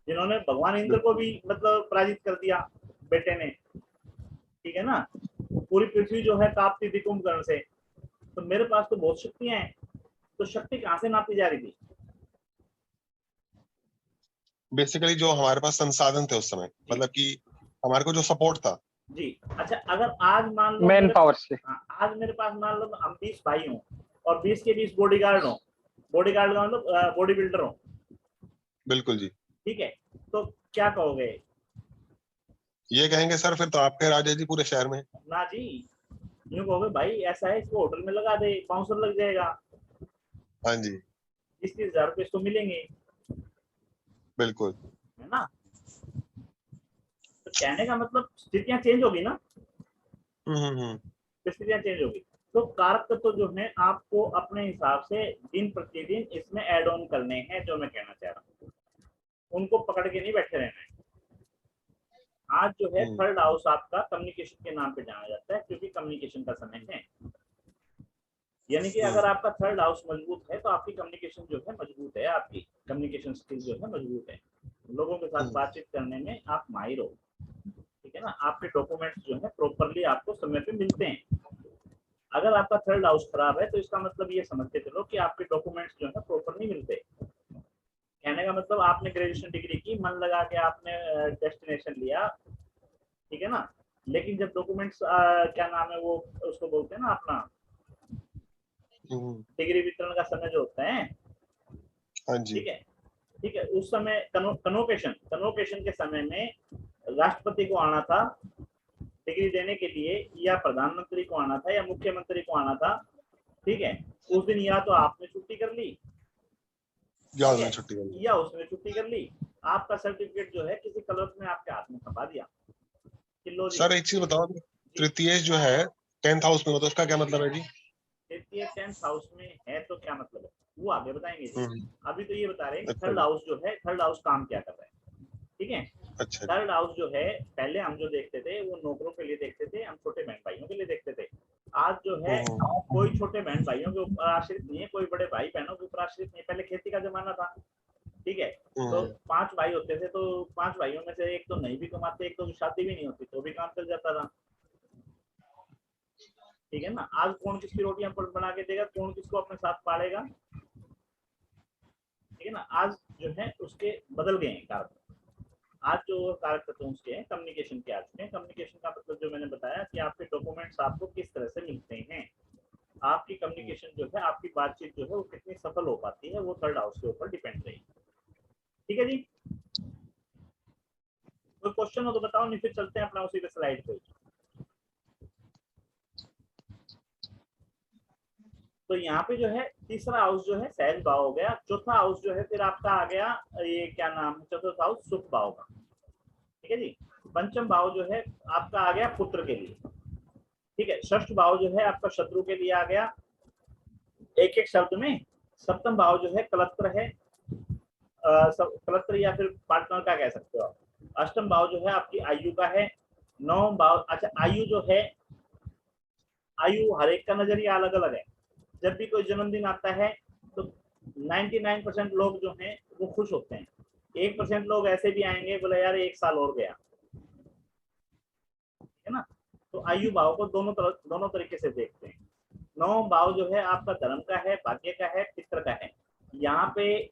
जिन्होंने भगवान इंद्र को भी मतलब पराजित कर दिया बेटे ने, ठीक है ना। पूरी पृथ्वी जो है कांपती थी कुंभकर्ण से। तो मेरे पास तो बहुत शक्तियां हैं, तो शक्ति कहाँ से नापी जा रही थी? बेसिकली जो हमारे पास संसाधन थे उस समय, मतलब कि हमारे को जो सपोर्ट था जी। अच्छा, अगर आज मान लो मैन पावर से, आज मेरे पास मान लो हम 20 भाई हों और 20 के 20 बॉडीगार्ड हों, बॉडीगार्ड का मतलब बॉडी बिल्डर हों, बिल्कुल जी, ठीक है, तो क्या कहोगे? ये कहेंगे सर फिर तो आपके राजा जी पूरे शहर में। ना जी, यूं कहोगे भाई ऐसा है, इसको होटल में लगा दे, बाउंसर लग जाएगा, हाँ जी 20-30 हजार रुपए इसको मिलेंगे, बिल्कुल। है ना। तो कहने का मतलब स्थितियां चेंज होगी ना, हम्म। स्थितियां चेंज होगी। तो कारक तत्व जो है आपको अपने हिसाब से दिन प्रतिदिन इसमें ऐड ऑन करने हैं, जो मैं कहना चाह रहा हूँ, उनको पकड़ के नहीं बैठे रहना है। आज जो है थर्ड हाउस आपका कम्युनिकेशन के नाम पे जाना जाता है, क्योंकि कम्युनिकेशन का समय है। यानी कि अगर आपका थर्ड हाउस मजबूत है तो आपकी कम्युनिकेशन जो है मजबूत है, आपकी कम्युनिकेशन स्किल जो है मजबूत है, लोगों के साथ बातचीत करने में आप माहिर हो, ठीक है ना। आपके डॉक्यूमेंट्स जो है प्रॉपरली आपको समय पे मिलते हैं। अगर आपका थर्ड हाउस खराब है तो इसका मतलब ये समझते चलो कि आपके डॉक्यूमेंट्स जो है प्रॉपर नहीं मिलते। कहने का मतलब आपने ग्रेजुएशन डिग्री की, मन लगा के आपने डेस्टिनेशन लिया, ठीक है ना, लेकिन जब डॉक्यूमेंट्स क्या नाम है वो, उसको बोलते हैं ना अपना डिग्री वितरण का समय जो होता है, हाँ जी ठीक है, ठीक है, उस समय कन्वोकेशन के समय में राष्ट्रपति को आना था डिग्री देने के लिए, या प्रधानमंत्री को आना था, या मुख्यमंत्री को आना था, ठीक है। उस दिन या तो आपने छुट्टी कर ली, छुट्टी कर ली। या उसने छुट्टी कर ली, आपका सर्टिफिकेट जो है किसी क्लर्क ने आपके हाथ में थमा दिया कि लो जी। सर एक चीज बताओ, तृतीय जो है 10th हाउस में होता है, उसका क्या मतलब है जी? तृतीय 10th हाउस में है तो क्या मतलब है, वो आगे बताएंगे जी। अभी तो ये बता रहे हैं कि अच्छा थर्ड जी, हाउस जो है, थर्ड हाउस काम क्या कर रहा है, ठीक है। अच्छा जी। थर्ड हाउस जो है पहले हम जो देखते थे वो नौकरों के लिए देखते थे, हम छोटे बहन भाइयों के लिए देखते थे। आज जो है कोई छोटे बहन भाइयों के ऊपर आश्रित नहीं है, कोई बड़े भाई बहनों के ऊपर आश्रित नहीं है। पहले खेती का जमाना था, ठीक है, तो 5 भाई होते थे, तो 5 भाइयों में से एक तो नहीं भी कमाते, एक तो शादी भी नहीं होती तो भी काम चल जाता था, ठीक है ना। आज कौन किसकी रोटियां बना के देगा, कौन किसको अपने साथ पालेगा, ठीक है ना। आज जो है उसके बदल गए हैं कारक। आज जो कारक तत्व उसके हैं कम्युनिकेशन के आ चुके हैं। कम्युनिकेशन का मतलब जो मैंने बताया कि आपके डॉक्यूमेंट्स आपको किस तरह से मिलते हैं, आपकी कम्युनिकेशन जो है, आपकी बातचीत जो है वो कितनी सफल हो पाती है, वो थर्ड हाउस के ऊपर डिपेंड रहेगी, ठीक है जी। कोई क्वेश्चन हो तो बताओ, नहीं फिर चलते हैं अपना उसी पे स्लाइड पे। तो यहाँ पे जो है तीसरा हाउस जो है सहज भाव हो गया, चौथा हाउस जो है फिर आपका आ गया, ये क्या नाम है, चौथा हाउस सुख भाव का, ठीक है जी। पंचम भाव जो है आपका आ गया पुत्र के लिए, ठीक है। षष्ठ भाव जो है आपका शत्रु के लिए आ गया एक एक शब्द में। सप्तम भाव जो है कलत्र है, कलत्र या फिर पार्टनर का कह सकते हो आप। अष्टम भाव जो है आपकी आयु का है। नवम भाव, अच्छा आयु जो है, आयु हर एक का नजरिया अलग अलग है। जब भी कोई जन्मदिन आता है तो 99% लोग जो हैं वो खुश होते हैं, 1% लोग ऐसे भी आएंगे बोले यार 1 साल और गया, है ना। तो आयु भाव को दोनों तरीके से देखते हैं। नवम भाव जो है आपका धर्म का है, भाग्य का है, पित्र का है। यहाँ पे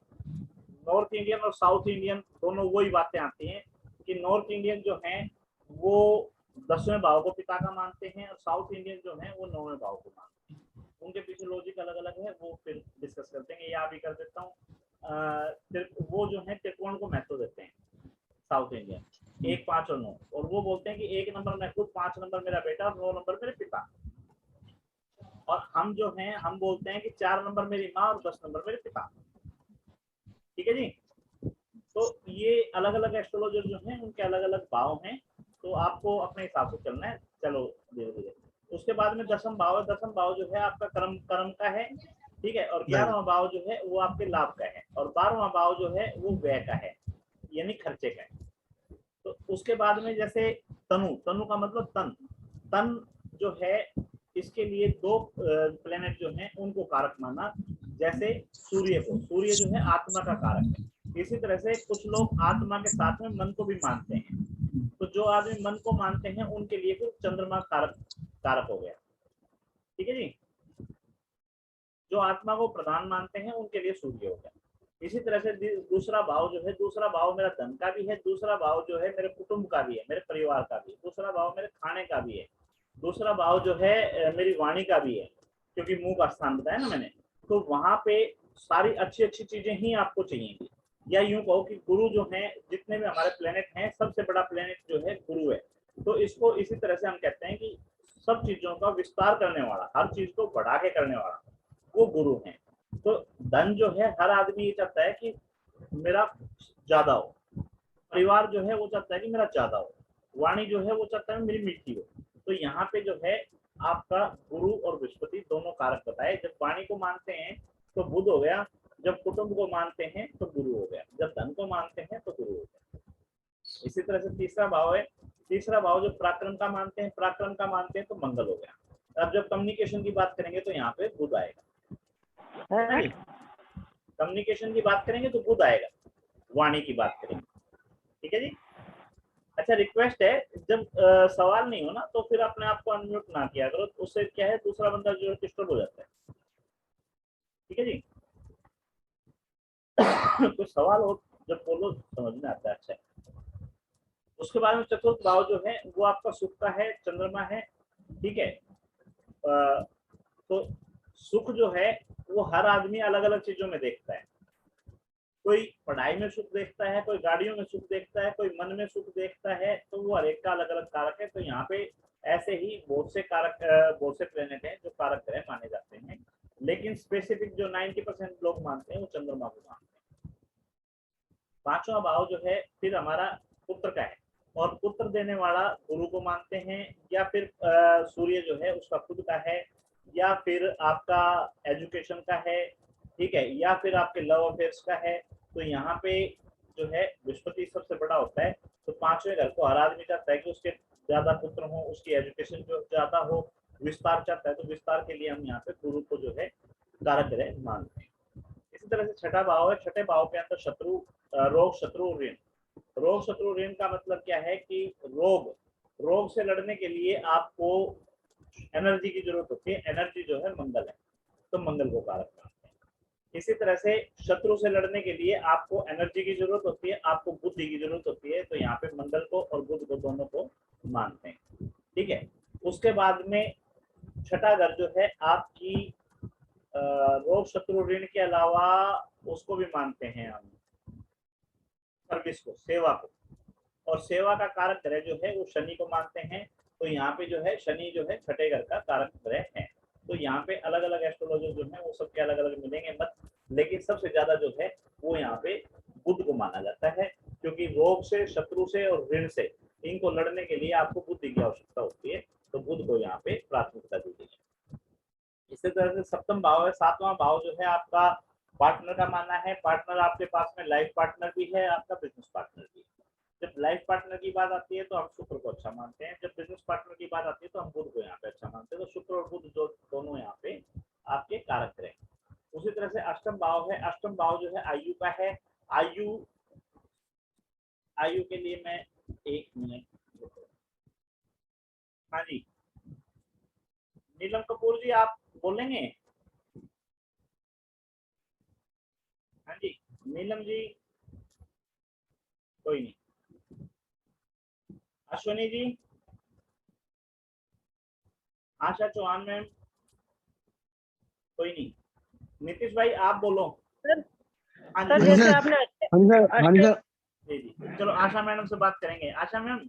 नॉर्थ इंडियन और साउथ इंडियन दोनों वही बातें आती हैं कि नॉर्थ इंडियन जो है वो 10वें भाव को पिता का मानते हैं, और साउथ इंडियन जो है वो 9वें भाव को मानते हैं। उनके पीछे लॉजिक अलग अलग है, वो फिर डिस्कस करते हैं, या भी कर देता हूँ। फिर वो जो है त्रिकोण को महत्व देते हैं साउथ इंडियन, 1, 5 और 9, और वो बोलते हैं कि 1 नंबर मैं खुद, 5 नंबर मेरा बेटा और 9 नंबर मेरे पिता। और हम जो हैं हम बोलते हैं कि 4 नंबर मेरी माँ और 10 नंबर मेरे पिता, ठीक है जी। तो ये अलग अलग एस्ट्रोलॉजर जो हैं उनके अलग अलग भाव हैं, तो आपको अपने हिसाब से चलना है। चलो धीरे धीरे। उसके बाद में दसम भाव है। दसम भाव जो है आपका कर्म कर्म का है, ठीक है। और 11वां भाव जो है वो आपके लाभ का है, और 12वां भाव जो है वो व्यय का है, यानी खर्चे का है। तो उसके बाद में जैसे तनु, तनु का मतलब तन, तन जो है इसके लिए दो प्लेनेट जो हैं उनको कारक माना। जैसे सूर्य को, सूर्य जो है आत्मा का कारक है। इसी तरह से कुछ लोग आत्मा के साथ में मन को भी मानते हैं, तो जो आदमी मन को मानते हैं उनके लिए फिर चंद्रमा कारक कारक हो गया, ठीक है जी। जो आत्मा को प्रधान मानते हैं उनके लिए सूर्य हो गया। इसी तरह से दूसरा भाव जो है, दूसरा भाव मेरा धन का भी है, दूसरा भाव जो है मेरे कुटुंब का भी है, मेरे परिवार का भी है, दूसरा भाव मेरे खाने का भी है, दूसरा भाव जो है मेरी वाणी का भी है, क्योंकि मुंह का स्थान बताया ना मैंने। तो वहां पे सारी अच्छी अच्छी चीजें ही आपको चाहिए। या यूं कहो कि गुरु जो है, जितने भी हमारे प्लेनेट हैं सबसे बड़ा प्लेनेट जो है गुरु है। तो इसको इसी तरह से हम कहते हैं कि सब चीजों का विस्तार करने वाला, हर चीज को बढ़ा के करने वाला वो गुरु है। तो धन जो है हर आदमी ये चाहता है कि मेरा ज्यादा हो, परिवार जो है वो चाहता है कि मेरा ज्यादा हो, वाणी जो है वो चाहता है मेरी मीठी हो। तो यहाँ पे जो है आपका गुरु और बृहस्पति दोनों कारक बताए। जब वाणी को मानते हैं तो बुध हो गया, जब कुटुंब को मानते हैं तो गुरु हो गया, जब धन को मानते हैं तो गुरु हो गया। इसी तरह से तीसरा भाव है, तीसरा भाव जो पराक्रम का मानते हैं, पराक्रम का मानते हैं तो मंगल हो गया। अब जब कम्युनिकेशन की बात करेंगे तो यहाँ पे बुध आएगा, कम्युनिकेशन की बात करेंगे तो बुध आएगा, वाणी की बात करेंगे, ठीक है जी। अच्छा रिक्वेस्ट है, जब सवाल नहीं हो ना तो फिर अपने आप को अनम्यूट ना किया करो, उससे क्या है दूसरा बंदा जो डिस्टर्ब हो जाता है, ठीक है जी। कुछ सवाल हो जब बोलो समझ में आता है। अच्छा उसके बाद में चतुर्थ भाव जो है वो आपका सुख का है, चंद्रमा है, ठीक है। तो सुख जो है वो हर आदमी अलग अलग चीजों में देखता है। कोई पढ़ाई में सुख देखता है, कोई गाड़ियों में सुख देखता है, कोई मन में सुख देखता है, तो वो हर एक का अलग अलग कारक है। तो यहाँ पे ऐसे ही बहुत से कारक, बहुत से प्लेनेट हैं जो कारक ग्रह माने जाते हैं, लेकिन स्पेसिफिक जो 90% लोग मानते हैं वो चंद्रमा को मानते हैं। पांचवा भाव जो है फिर हमारा पुत्र का है, और पुत्र देने वाला गुरु को मानते हैं, या फिर सूर्य जो है उसका खुद का है, या फिर आपका एजुकेशन का है, ठीक है, या फिर आपके लव अफेयर्स का है। तो यहाँ पे जो है बृहस्पति सबसे बड़ा होता है। तो पांचवें घर को हर आदमी चाहता है कि उसके ज्यादा पुत्र हो, उसकी एजुकेशन जो ज्यादा हो, विस्तार चाहता है, तो विस्तार के लिए हम यहाँ पे गुरु को जो है कारक ग्रह मानते हैं। इसी तरह से छठा भाव है, छठे भाव के अंदर शत्रु, रोग, शत्रु, ऋण। रोग, शत्रु, ऋण का मतलब क्या है कि रोग, रोग से लड़ने के लिए आपको एनर्जी की जरूरत होती है, एनर्जी जो है मंगल है, तो मंगल को कारक मानते हैं। इसी तरह से शत्रु से लड़ने के लिए आपको एनर्जी की जरूरत होती है, आपको बुद्धि की जरूरत होती है, तो यहाँ पे मंगल को और बुध को दोनों को मानते हैं, ठीक है। उसके बाद में छठा घर जो है आपकी रोग, शत्रु, ऋण के अलावा उसको भी मानते हैं हम, सर्विस को, सेवा को, और सेवा का कारक ग्रह जो है वो शनि को मानते हैं। तो यहाँ पे जो है शनि जो है छठे घर का कारक ग्रह है। तो यहाँ पे अलग अलग एस्ट्रोलॉजर जो है वो सबके अलग अलग मिलेंगे मत, लेकिन सबसे ज्यादा जो है वो यहाँ पे बुध को माना जाता है, क्योंकि रोग से, शत्रु से और ऋण से इनको लड़ने के लिए आपको बुद्धि की आवश्यकता होती है, तो बुध को यहाँ पे प्राथमिकता दी गई है। इसी तरह से सप्तम भाव है, सातवां भाव जो है आपका पार्टनर का मानना है। पार्टनर आपके पास में लाइफ पार्टनर भी है, आपका बिजनेस पार्टनर भी है। जब लाइफ पार्टनर की बात आती है तो हम शुक्र को अच्छा मानते हैं, जब बिजनेस पार्टनर की बात आती है तो हम बुध को यहाँ पे अच्छा मानते हैं। तो शुक्र और बुध जो दोनों यहाँ पे आपके कारक रहे। उसी तरह से अष्टम भाव है, अष्टम भाव जो है आयु का है। आयु, आयु के लिए मैं 1 मिनट, हाँ जी नीलम कपूर जी आप बोलेंगे? हाँ जी नीलम जी, कोई नहीं। अश्विनी जी, आशा चौहान मैम, कोई नहीं। नीतीश भाई आप बोलो। हाँ जी जैसे आपने जी जी, चलो आशा मैडम से बात करेंगे। आशा मैम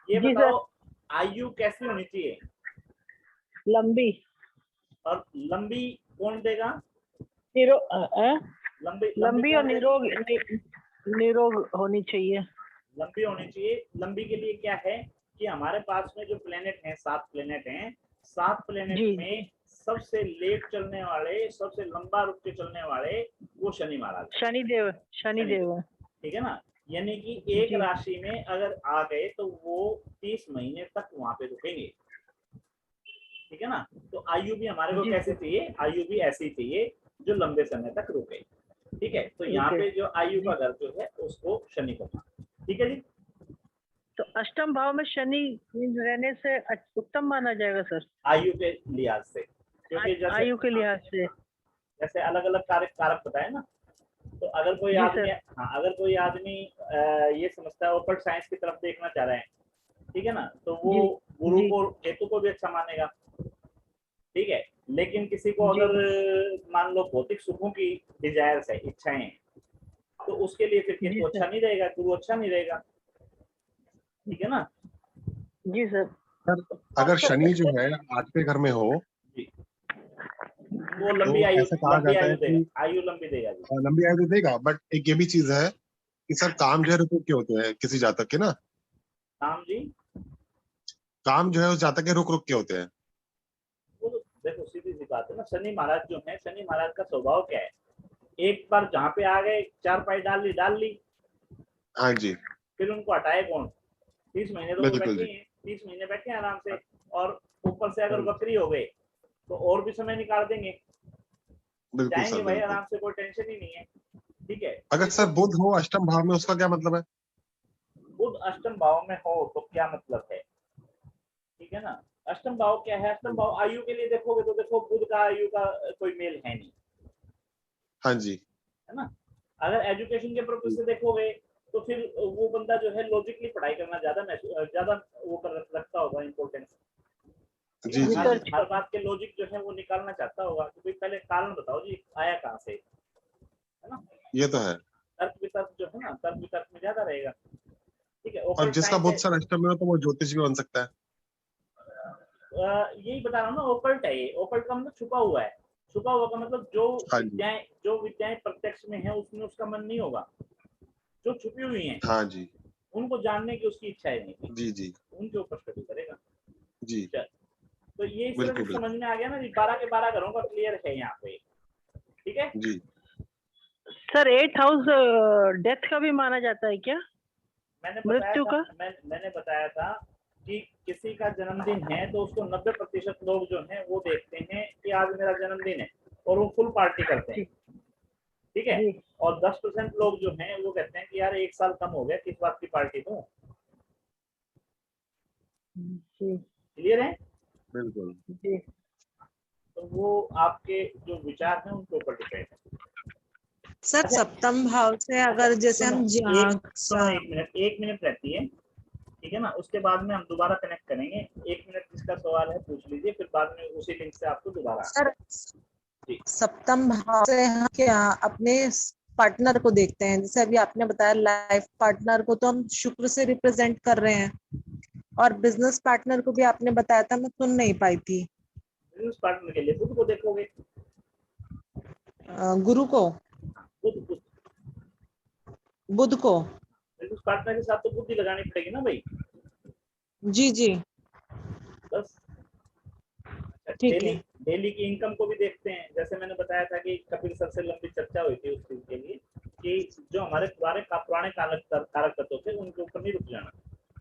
ये बताओ आयु कैसी होनी चाहिए? लंबी। और लंबी कौन देगा? लंबी और निरोगी। निरोग होनी चाहिए। लंबी होनी चाहिए। लंबी के लिए क्या है कि हमारे पास में जो प्लेनेट हैं, 7 प्लेनेट हैं, 7 प्लेनेट जी। में सबसे लेट चलने वाले, सबसे लंबा रुक के चलने वाले वो शनि महाराज हैं। शनिदेव, शनिदेव। ठीक है ना। यानी कि एक जी। राशि में अगर आ गए तो वो 30 महीने तक वहां पे रुकेंगे। ठीक है ना। तो आयु भी हमारे को जी कैसे सर। चाहिए? आयु भी ऐसी चाहिए जो लंबे समय तक रुके। ठीक है। तो यहाँ ओके। पे जो आयु का जी। घर जो है उसको शनि को माना। ठीक है जी। तो अष्टम भाव में शनि रहने से उत्तम माना जाएगा सर, आयु के लिहाज से, क्योंकि जैसे आयु के लिहाज से। जैसे अलग अलग कारक कारक बताए ना। तो अगर कोई जी आदमी, सर। हाँ, अगर कोई आदमी ये समझता है ओपल्ट साइंस की तरफ देखना चाह रहे हैं, ठीक है ना, तो वो जी। गुरु जी। को, केतु को भी अच्छा मानेगा। ठीक है। लेकिन किसी को जी। अगर मान लो भौतिक सुखों की डिजायर्स है, इच्छाएं हैं, तो उसके लिए फिर जी केतु सर। अच्छा नहीं रहेगा, गुरु अच्छा नहीं रहेगा। ठीक है ना। जी सर। सर अगर शनि जो है 8वें घर में हो जी, वो तो लंबी आयु, ऐसा कहा लंबी जाता आयु है देगा, कि आयु लंबी देगा जी। लंबी आयु तो देगा, बट एक ये भी चीज है कि सर काम जो है रुक रुक के होते हैं किसी जातक के ना। राम जी, काम जो है उस जातक के रुक रुक के होते हैं। वो तो देखो सीधी सी बात है ना। शनि महाराज जो है, शनि महाराज का स्वभाव क्या है? एक बार जहाँ पे आ गए, चार पाई डाल ली, हाँ जी, फिर उनको हटाए कौन? 30 महीने तो वो बिल्कुल बैठे जी। ही हैं, 30 महीने बैठे हैं आराम से। और ऊपर से अगर हाँ, वक्री हो गए तो और भी समय निकाल देंगे, बिल्कुल जाएंगे सर भाई बिल्कुल। आराम से, कोई टेंशन ही नहीं है। ठीक है। अगर इसको सर बुध हो अष्टम भाव में उसका क्या मतलब है? बुध अष्टम भाव में हो तो क्या मतलब है? ठीक है ना। अष्टम भाव क्या है? अष्टम भाव आयु के लिए देखोगे तो देखो बुध का आयु का कोई मेल है नहीं, हाँ जी। है ना। अगर एजुकेशन के पर्पज से देखोगे तो फिर वो बंदा जो है लॉजिकली पढ़ाई करना ज्यादा वो रखता होगा इम्पोर्टेंस। जी जी जी। हर बात के लॉजिक जो है वो निकालना चाहता होगा कि भाई पहले कारण बताओ जी, आया कहाँ से, है ना। ये तो है। तर्क वितर्क जो है ना, तर्क वितर्क में ज्यादा रहेगा। ठीक है। और ओकल्ट जिसका साइंस बुध है, सर अष्टम में हो तो वो ज्योतिष भी बन सकता है। यही बता रहा हूँ ना, ओकल्ट है ये। ओकल्ट का मतलब छुपा हुआ है। छुपा हुआ का मतलब हाँ जी। जो विद्याएं प्रत्यक्ष में है उसमें उसका मन नहीं होगा। जो छुपी हुई हैं हाँ जी। उनको जानने की उसकी इच्छा है नहीं, जी जी उनके ऊपर स्टडी करेगा। जी। चल, तो ये इस तरह बिल्कुल से समझ बिल्कुल। में आ गया ना जी। 12 के 12 घरों का क्लियर है यहाँ पे। ठीक है। जी। सर 8th हाउस डेथ का भी माना जाता है क्या, मृत्यु का? मैंने बताया था कि किसी का जन्मदिन है तो उसको 90% लोग जो हैं वो देखते हैं कि आज मेरा जन्मदिन है और वो फुल पार्टी करते हैं। जी। ठीक है। जी। और 10% लोग जो हैं वो कहते हैं कि यार एक साल कम हो गया, किस बात की पार्टी दूं। जी। क्लियर है। बिल्कुल। जी। तो वो आपके जो विचार हैं उनके ऊपर डिपेंड है। सर अच्छा, सप्तम भाव से अगर जैसे सुनो हम सुनो, एक मिनट रहती है। ठीक है ना। उसके बाद में हम दोबारा कनेक्ट करेंगे। एक मिनट जिसका सवाल है पूछ लीजिए, फिर बाद में उसी लिंक से आपको दोबारा। सर जी। सप्तम भाव से हम क्या अपने पार्टनर को देखते हैं, जैसे अभी आपने बताया लाइफ पार्टनर को तो हम शुक्र से रिप्रेजेंट कर रहे हैं, और बिजनेस पार्टनर को भी आपने बताया था, मैं सुन नहीं पाई थी। बिजनेस पार्टनर के लिए बुध को देखोगे। गुरु को, बुध बुध बुध को। बिजनेस पार्टनर के साथ तो बुद्धि लगानी पड़ेगी ना भाई। जी जी बस। ठीक डेली है। डेली की इनकम को भी देखते हैं। जैसे मैंने बताया था कि कपिल सर से लंबी चर्चा हुई थी उस चीज के लिए कि जो हमारे पुराने कारक तत्व थे उनके ऊपर नहीं रुक जाना।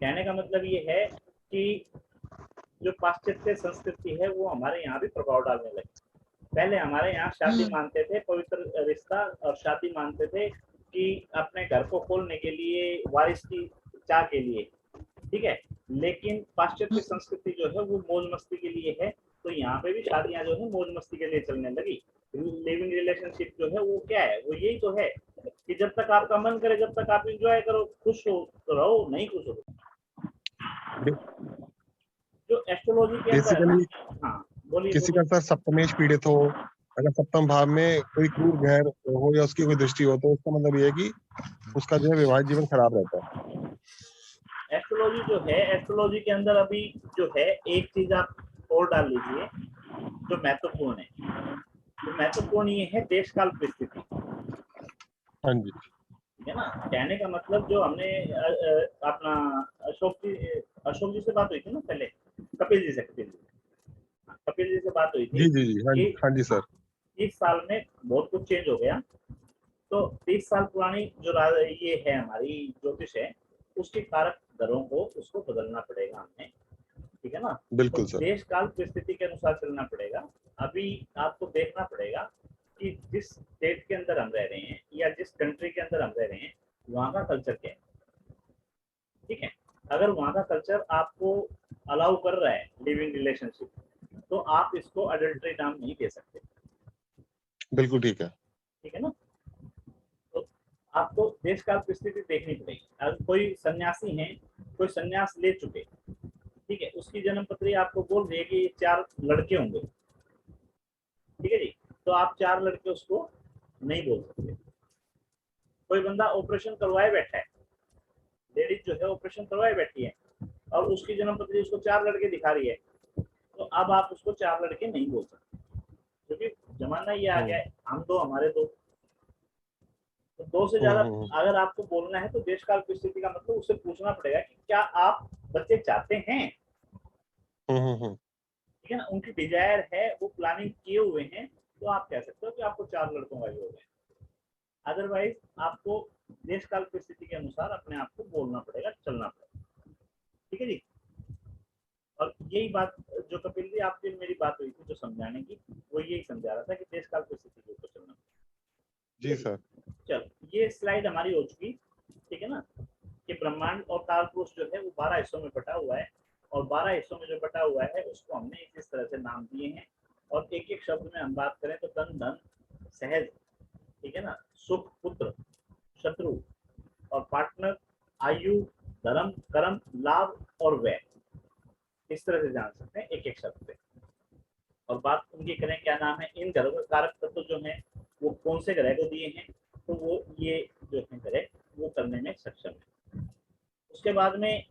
कहने का मतलब ये है कि जो पाश्चात्य संस्कृति है वो हमारे यहाँ भी प्रभाव डालने लगी। पहले हमारे यहाँ शादी मानते थे, पवित्र रिश्ता और शादी मानते थे कि अपने घर को खोलने के लिए, वारिस की चाह के लिए। ठीक है। लेकिन पाश्चात्य संस्कृति जो है वो मौज मस्ती के लिए है। तो यहाँ पे भी शादियां जो है मौज मस्ती के लिए चलने लगी। लिविंग रिलेशनशिप जो है वो क्या है? वो यही तो है कि जब तक आपका मन करे, जब तक आप इंजॉय करो, खुश हो तो रहो, नहीं खुश हो। जो एस्ट्रोलॉजी के अंदर है ना। बेसिकली हाँ, बोलिए किसी का बोलिए। सर सप्तमेश पीड़ित हो, अगर सप्तम भाव में कोई क्रूर ग्रह हो या उसकी कोई दृष्टि हो तो उसका मतलब ये है कि उसका जो है वैवाहिक जीवन खराब रहता है। एस्ट्रोलॉजी जो है, एस्ट्रोलॉजी के अंदर अभी जो है एक चीज आप और डाल लीजिए जो महत्वपूर्ण है। तो महत्वपूर्ण ये है देश काल परिस्थिति। हाँ जी। ठीक है ना। कहने का मतलब जो हमने अपना अशोक जी से बात हुई थी ना पहले, कपिल जी से बात हुई थी जी जी जी, हाँ कि हाँ जी सर। 30 साल में बहुत कुछ चेंज हो गया। तो 30 साल पुरानी जो ये है हमारी ज्योतिष है, उसके कारक ग्रहों को उसको बदलना पड़ेगा हमें, ठीक है ना। तो बिल्कुल सर। देश काल परिस्थिति के अनुसार चलना पड़ेगा। अभी आपको देखना पड़ेगा कि जिस स्टेट के अंदर हम रह रहे हैं या जिस कंट्री के अंदर हम रह रहे हैं, वहाँ का कल्चर क्या है, ठीक है। अगर वहाँ का कल्चर आपको अलाउ कर रहा है लिविंग रिलेशनशिप, तो आप इसको अडल्ट्री नाम नहीं दे सकते, बिल्कुल ठीक है। ठीक है ना। तो आपको देश काल परिस्थिति देखनी पड़ेगी। अगर कोई सन्यासी है, कोई सन्यास ले चुके, ठीक है, उसकी जन्म पत्री आपको बोल रही है कि 4 लड़के होंगे, ठीक है जी, तो आप 4 लड़के उसको नहीं बोल सकते। कोई बंदा ऑपरेशन करवाए बैठा है, लेडीज जो है ऑपरेशन करवाए बैठी है और उसकी जन्म पत्री उसको 4 लड़के दिखा रही है, तो अब आप उसको 4 लड़के नहीं बोल सकते, क्योंकि जमाना ये आ गया है, हम दो हमारे दो। तो 2 से ज्यादा अगर आपको बोलना है तो देश काल परिस्थिति का मतलब उससे पूछना पड़ेगा कि क्या आप बच्चे चाहते हैं, ठीक है ना। उनकी डिजायर है, वो प्लानिंग किए हुए हैं, तो आप कह सकते हो कि आपको 4 लड़कों का योग है। अदरवाइज आपको देश काल परिस्थिति के अनुसार अपने आप को बोलना पड़ेगा, चलना पड़ेगा, ठीक है जी। और यही बात जो कपिल जी आपसे मेरी बात हुई थी जो समझाने की, वो यही समझा रहा था कि देश काल परिस्थिति के ऊपर चलना। जी सर। चलो ये स्लाइड हमारी हो चुकी, ठीक है ना, कि ब्रह्मांड और काल पुरुष जो है वो 12 हिस्सों में बटा हुआ है, और 12 हिस्सों में जो बटा हुआ है उसको हमने इस तरह से नाम दिए हैं। और एक एक शब्द में हम बात करें तो तन धन सहज, ठीक है ना, सुख पुत्र शत्रु और पार्टनर, आयु धर्म कर्म लाभ और व्यय, इस तरह से जान सकते हैं एक एक शब्द पे। और बात उनकी करें क्या नाम है, इन ग्रहों के कारक तत्व जो है वो कौन से ग्रह को दिए हैं, तो वो ये जो है ग्रह वो करने में सक्षम है। उसके बाद में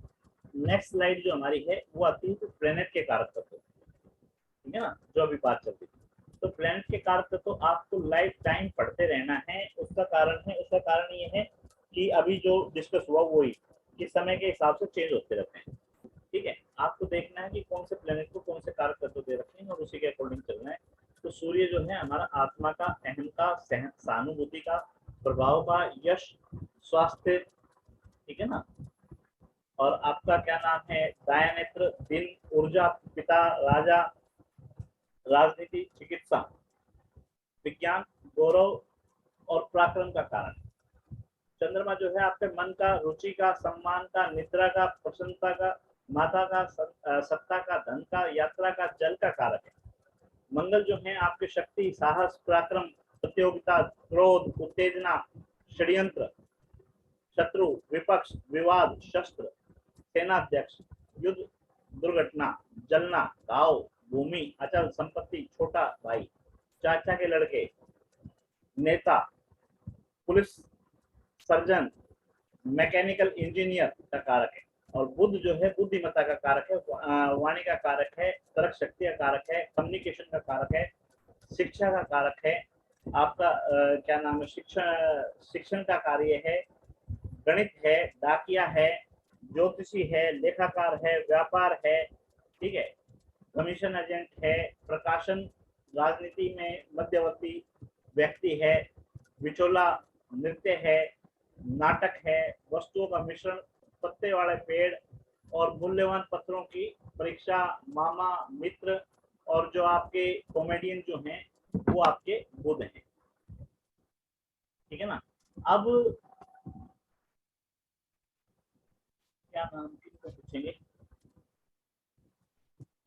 नेक्स्ट स्लाइड जो हमारी है वो आती है तो प्लेनेट के कारक तत्व, ठीक है ना, जो अभी बात चल रही थी। तो प्लेनेट के कारक तत्व आपको लाइफ टाइम पढ़ते रहना है। उसका कारण ये है कि अभी जो डिस्कस हुआ वही कि समय के हिसाब से चेंज होते रहते हैं, ठीक है। आपको देखना है कि कौन से प्लेनेट को कौन से कारक तत्व दे रखे हैं और उसी के अकॉर्डिंग चलना है। तो सूर्य जो है हमारा आत्मा का, अहम का, सहानुभूति का, प्रभाव का, यश, स्वास्थ्य, ठीक है ना। और आपका क्या नाम है, दाया नेत्र, दिन, ऊर्जा, पिता, राजा, राजनीति, चिकित्सा, विज्ञान, गौरव और पराक्रम का कारण। चंद्रमा जो है आपके मन का, रुचि का, सम्मान का, निद्रा का, प्रसन्नता का, माता का, सत्ता का, धन का, यात्रा का, जल का कारक है। मंगल जो है आपके शक्ति, साहस, पराक्रम, प्रतियोगिता, क्रोध, उत्तेजना, षड्यंत्र, शत्रु, विपक्ष, विवाद, शस्त्र, सेनाध्यक्ष, युद्ध, दुर्घटना, जलना, घाव, भूमि, अचल संपत्ति, छोटा भाई, चाचा के लड़के, नेता, पुलिस, सर्जन, मैकेनिकल इंजीनियर का कारक है। और बुध जो है बुद्धिमत्ता का कारक है, वाणी का कारक है, तर्क शक्ति का कारक है, कम्युनिकेशन का कारक है, शिक्षा का कारक है, आपका क्या नाम है, शिक्षण का कार्य है, गणित है, डाकिया है, ज्योतिषी है, लेखाकार है, व्यापार है, ठीक है, कमीशन एजेंट है, प्रकाशन, राजनीति में मध्यवर्ती व्यक्ति है, विचोला, नृत्य है, नाटक है, वस्तुओं का मिश्रण, पत्ते वाले पेड़ और मूल्यवान पत्रों की परीक्षा, मामा, मित्र, और जो आपके कॉमेडियन जो हैं वो आपके बुध हैं, ठीक है ना। अब क्या नाम किसको पूछेंगे,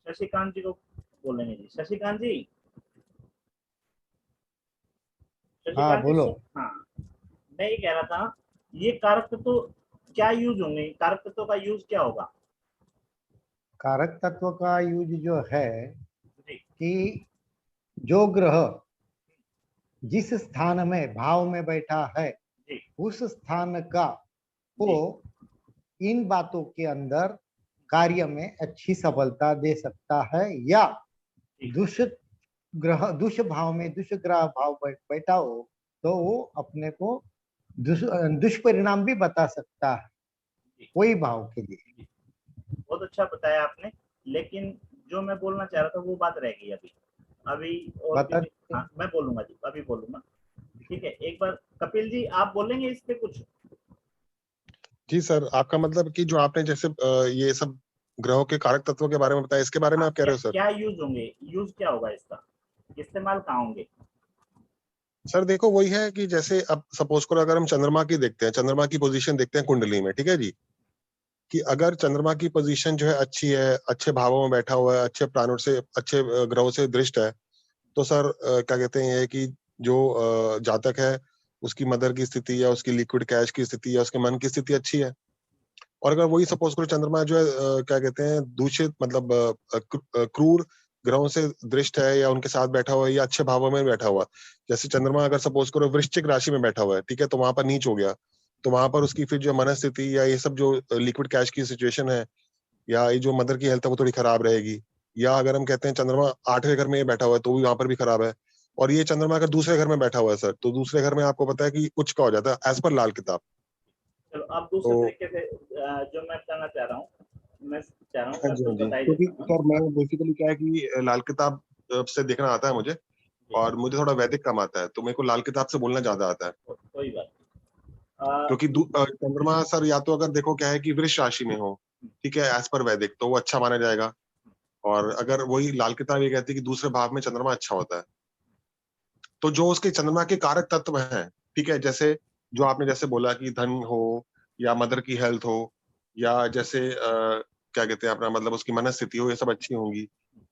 शशिकांत जी को बोलेंगे जी। शशिकांत जी, हाँ बोलो। हाँ, मैं ये कह रहा था ये कारक तत्व क्या यूज होंगे, कारक तत्व का यूज क्या होगा। कारक तत्व का यूज जो है जी कि जो ग्रह जिस स्थान में भाव में बैठा है जी उस स्थान का वो इन बातों के अंदर कार्य में अच्छी सफलता दे सकता है, या दुष्ट भाव में दुष्ट ग्रह भाव बैठा हो तो वो अपने को दुष्परिणाम भी बता सकता है कोई भाव के लिए। बहुत अच्छा बताया आपने, लेकिन जो मैं बोलना चाह रहा था वो बात रह गई अभी। और बता हाँ, मैं बोलूंगा जी, अभी बोलूंगा। ठीक है, एक बार कपिल जी आप बोलेंगे इस पे कुछ? जी सर, आपका मतलब कि जो आपने जैसे ये सब ग्रहों के कारक तत्वों के बारे में बताया, इसके बारे में आप कह रहे हो सर? क्या यूज होंगे, यूज क्या होगा इसका, इस्तेमाल कहाँ होंगे? सर देखो, वही है कि जैसे अब सपोज करो अगर हम चंद्रमा की देखते हैं, चंद्रमा की पोजीशन देखते हैं कुंडली में, ठीक है जी, कि अगर चंद्रमा की पोजीशन जो है अच्छी है, अच्छे भावों में बैठा हुआ है, अच्छे प्लानों से, अच्छे ग्रहों से दृष्ट है, तो सर क्या कहते हैं ये कि जो जातक है उसकी मदर की स्थिति या उसकी लिक्विड कैश की स्थिति या उसके मन की स्थिति अच्छी है। और अगर वही सपोज करो चंद्रमा जो है क्या कहते हैं दूषित मतलब क्रूर ग्रहों से दृष्ट है या उनके साथ बैठा हुआ है या अच्छे भावों में बैठा हुआ, जैसे चंद्रमा अगर सपोज करो वृश्चिक राशि में बैठा हुआ है, ठीक है, तो वहां पर नीच हो गया, तो वहां पर उसकी फिर जो मनस्थिति या ये सब जो लिक्विड कैश की सिचुएशन है या ये जो मदर की हेल्थ है वो थोड़ी खराब रहेगी। या अगर हम कहते हैं चंद्रमा 8वें घर में ये बैठा हुआ है तो भी वहां पर भी खराब है। और ये चंद्रमा अगर दूसरे घर में बैठा हुआ है सर, तो दूसरे घर में आपको पता है कि उच्च का हो जाता है एज पर लाल किताब। चलो अब दूसरे तो तरीके से जो मैं बताना चाह रहा हूँ, मैं चाह रहा हूँ हाँ मैं जी, हाँ कुछ जी, बता ही क्योंकि देता हूँ। सर मैं बेसिकली क्या है कि लाल किताब से देखना आता है मुझे, और मुझे थोड़ा वैदिक कम आता है, तो मेरे को लाल किताब से बोलना ज्यादा आता है। कोई बात नहीं। क्योंकि चंद्रमा सर या तो अगर देखो क्या है कि वृष राशि में हो, ठीक है, एज पर वैदिक तो वो अच्छा माना जाएगा। और अगर वही लाल किताब ये कहती है कि दूसरे भाव में चंद्रमा अच्छा होता है, तो जो उसके चंद्रमा के कारक तत्व हैं, ठीक है, जैसे जो आपने जैसे बोला कि धन हो या मदर की हेल्थ हो या जैसे क्या कहते हैं अपना मतलब उसकी मनस्थिति हो, ये सब अच्छी होंगी।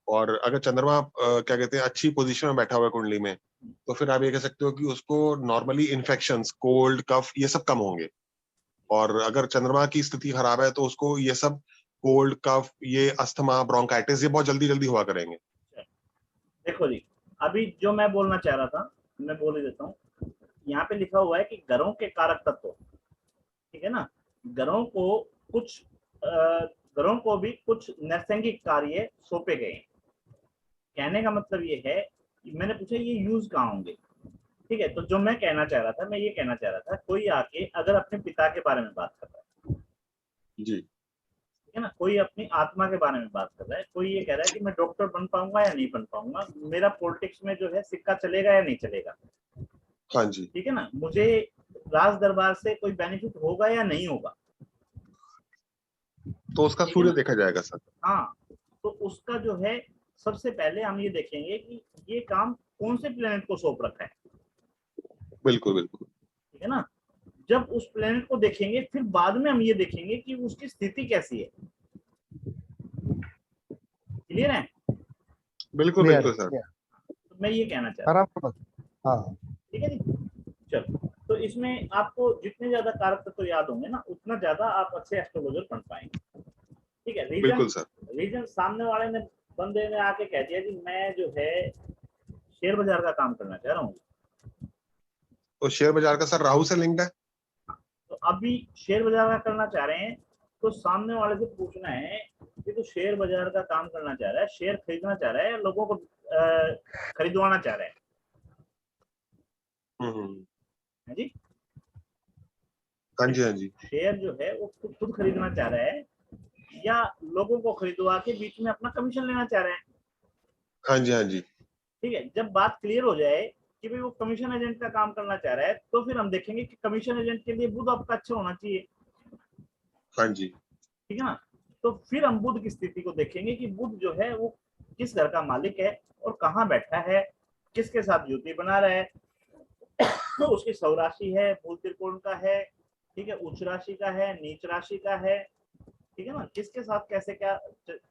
और अगर चंद्रमा क्या कहते हैं अच्छी पोजीशन में बैठा हुआ है कुंडली में, तो फिर आप ये कह सकते हो कि उसको नॉर्मली इन्फेक्शंस, कोल्ड, कफ ये सब कम होंगे। और अगर चंद्रमा की स्थिति खराब है तो उसको ये सब कोल्ड, कफ, ये अस्थमा, ब्रोंकाइटिस ये बहुत जल्दी जल्दी हुआ करेंगे। देखो जी, अभी जो मैं बोलना चाह रहा था मैं बोल ही देता हूँ। यहाँ पे लिखा हुआ है कि ग्रहों के कारक तत्व, ठीक है ना, ग्रहों को कुछ ग्रहों को भी कुछ नैसर्गिक कार्य सौंपे गए हैं। कहने का मतलब ये है कि मैंने पूछा ये यूज कहाँ होंगे, ठीक है, तो जो मैं कहना चाह रहा था, मैं ये कहना चाह रहा था, कोई आके अगर अपने पिता के बारे में बात कर रहा है, जी, ठीक है ना, कोई अपनी आत्मा के बारे में बात कर रहा है, कोई ये कह रहा है कि मैं डॉक्टर बन पाऊंगा या नहीं बन पाऊंगा, मेरा पॉलिटिक्स में जो है सिक्का चलेगा या नहीं चलेगा, हाँ जी, ठीक है ना, मुझे राज दरबार से कोई बेनिफिट होगा या नहीं होगा, तो उसका ठीक है सूर्य ना। देखा जाएगा सर। हाँ, तो उसका जो है सबसे पहले हम ये देखेंगे कि ये काम कौन से प्लेनेट को सौंप रखा है, बिल्कुल बिल्कुल। ठीक है ना। जब उस प्लेनेट को देखेंगे फिर बाद में हम ये देखेंगे कि उसकी स्थिति कैसी है। क्लियर है? बिल्कुल क्लियर बिल्कुल सर। है। तो मैं ये कहना चाह रहा हूँ, हाँ, ठीक है जी। चलो, तो इसमें आपको जितने ज्यादा कारक तत्व याद होंगे ना उतना ज्यादा आप अच्छे एस्ट्रोलॉजर बन पाएंगे, ठीक है। रीजन बिल्कुल सर। रीजन सामने वाले ने बंदे ने आके कह दिया कि मैं जो है शेयर बाजार का काम करना चाह रहा हूँ, तो शेयर बाजार का सर राहु से लिंक्ड है। तो अभी शेयर बाजार का करना चाह रहे हैं, तो सामने वाले से पूछना है कि तू शेयर बाजार का काम करना चाह रहा है, शेयर खरीदना चाह रहा है या लोगों को खरीदवाना चाह रहा हम्म। है जी। हाँ जी, हाँ जी, शेयर जो है वो खुद खरीदना चाह रहा है या लोगों को खरीदवा के बीच में अपना कमीशन लेना चाह रहा है, हाँ जी, हाँ जी, ठीक है। जब बात क्लियर हो जाए कि भाई वो कमीशन एजेंट का काम करना चाह रहा है, तो फिर हम देखेंगे कि कमीशन एजेंट के लिए बुध आपका अच्छा होना चाहिए, हाँ जी, ठीक है ना। तो फिर हम बुध की स्थिति को देखेंगे कि बुध जो है वो किस घर का मालिक है और कहाँ बैठा है, किसके साथ युति बना रहा है, तो उसकी सौराशि है, मूल त्रिकोण का है, ठीक है, उच्च राशि का है, नीच राशि का है, ठीक है ना, किसके साथ कैसे क्या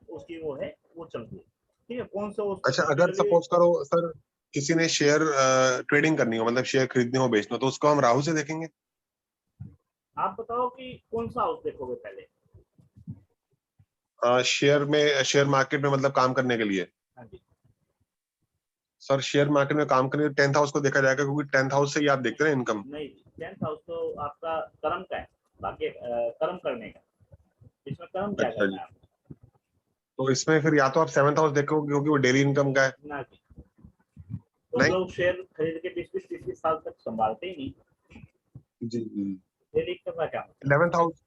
उसकी वो है वो चल रही है, ठीक है, कौन सा उसको अच्छा, अगर पर्टिकुलरली। सपोज करो सर किसी ने शेयर ट्रेडिंग करनी हो, मतलब शेयर खरीदने हो बेचना हो, तो उसको हम राहु से देखेंगे। आप बताओ कि कौन सा हाउस देखोगे पहले? शेयर में, शेयर मार्केट में मतलब काम करने के लिए हाँ जी। सर, शेयर मार्केट में काम करने के 10th हाउस को देखा जाएगा, क्योंकि 10th हाउस से ही आप देखते हैं इनकम। नहीं, 10th हाउस तो आपका कर्म का है, भाग्य कर्म करने का, इसमें कर्म क्या अच्छा करना जी, है आपको? तो इसमें फिर या तो आप 7th हाउस देखोगे क्योंकि वो डेली इनकम का है। ना जी, तो नहीं, लोग शेयर खरीद के 20-20 30-30 साल तक संभालते ही नहीं। जी जी। डेली का क्या मतलब?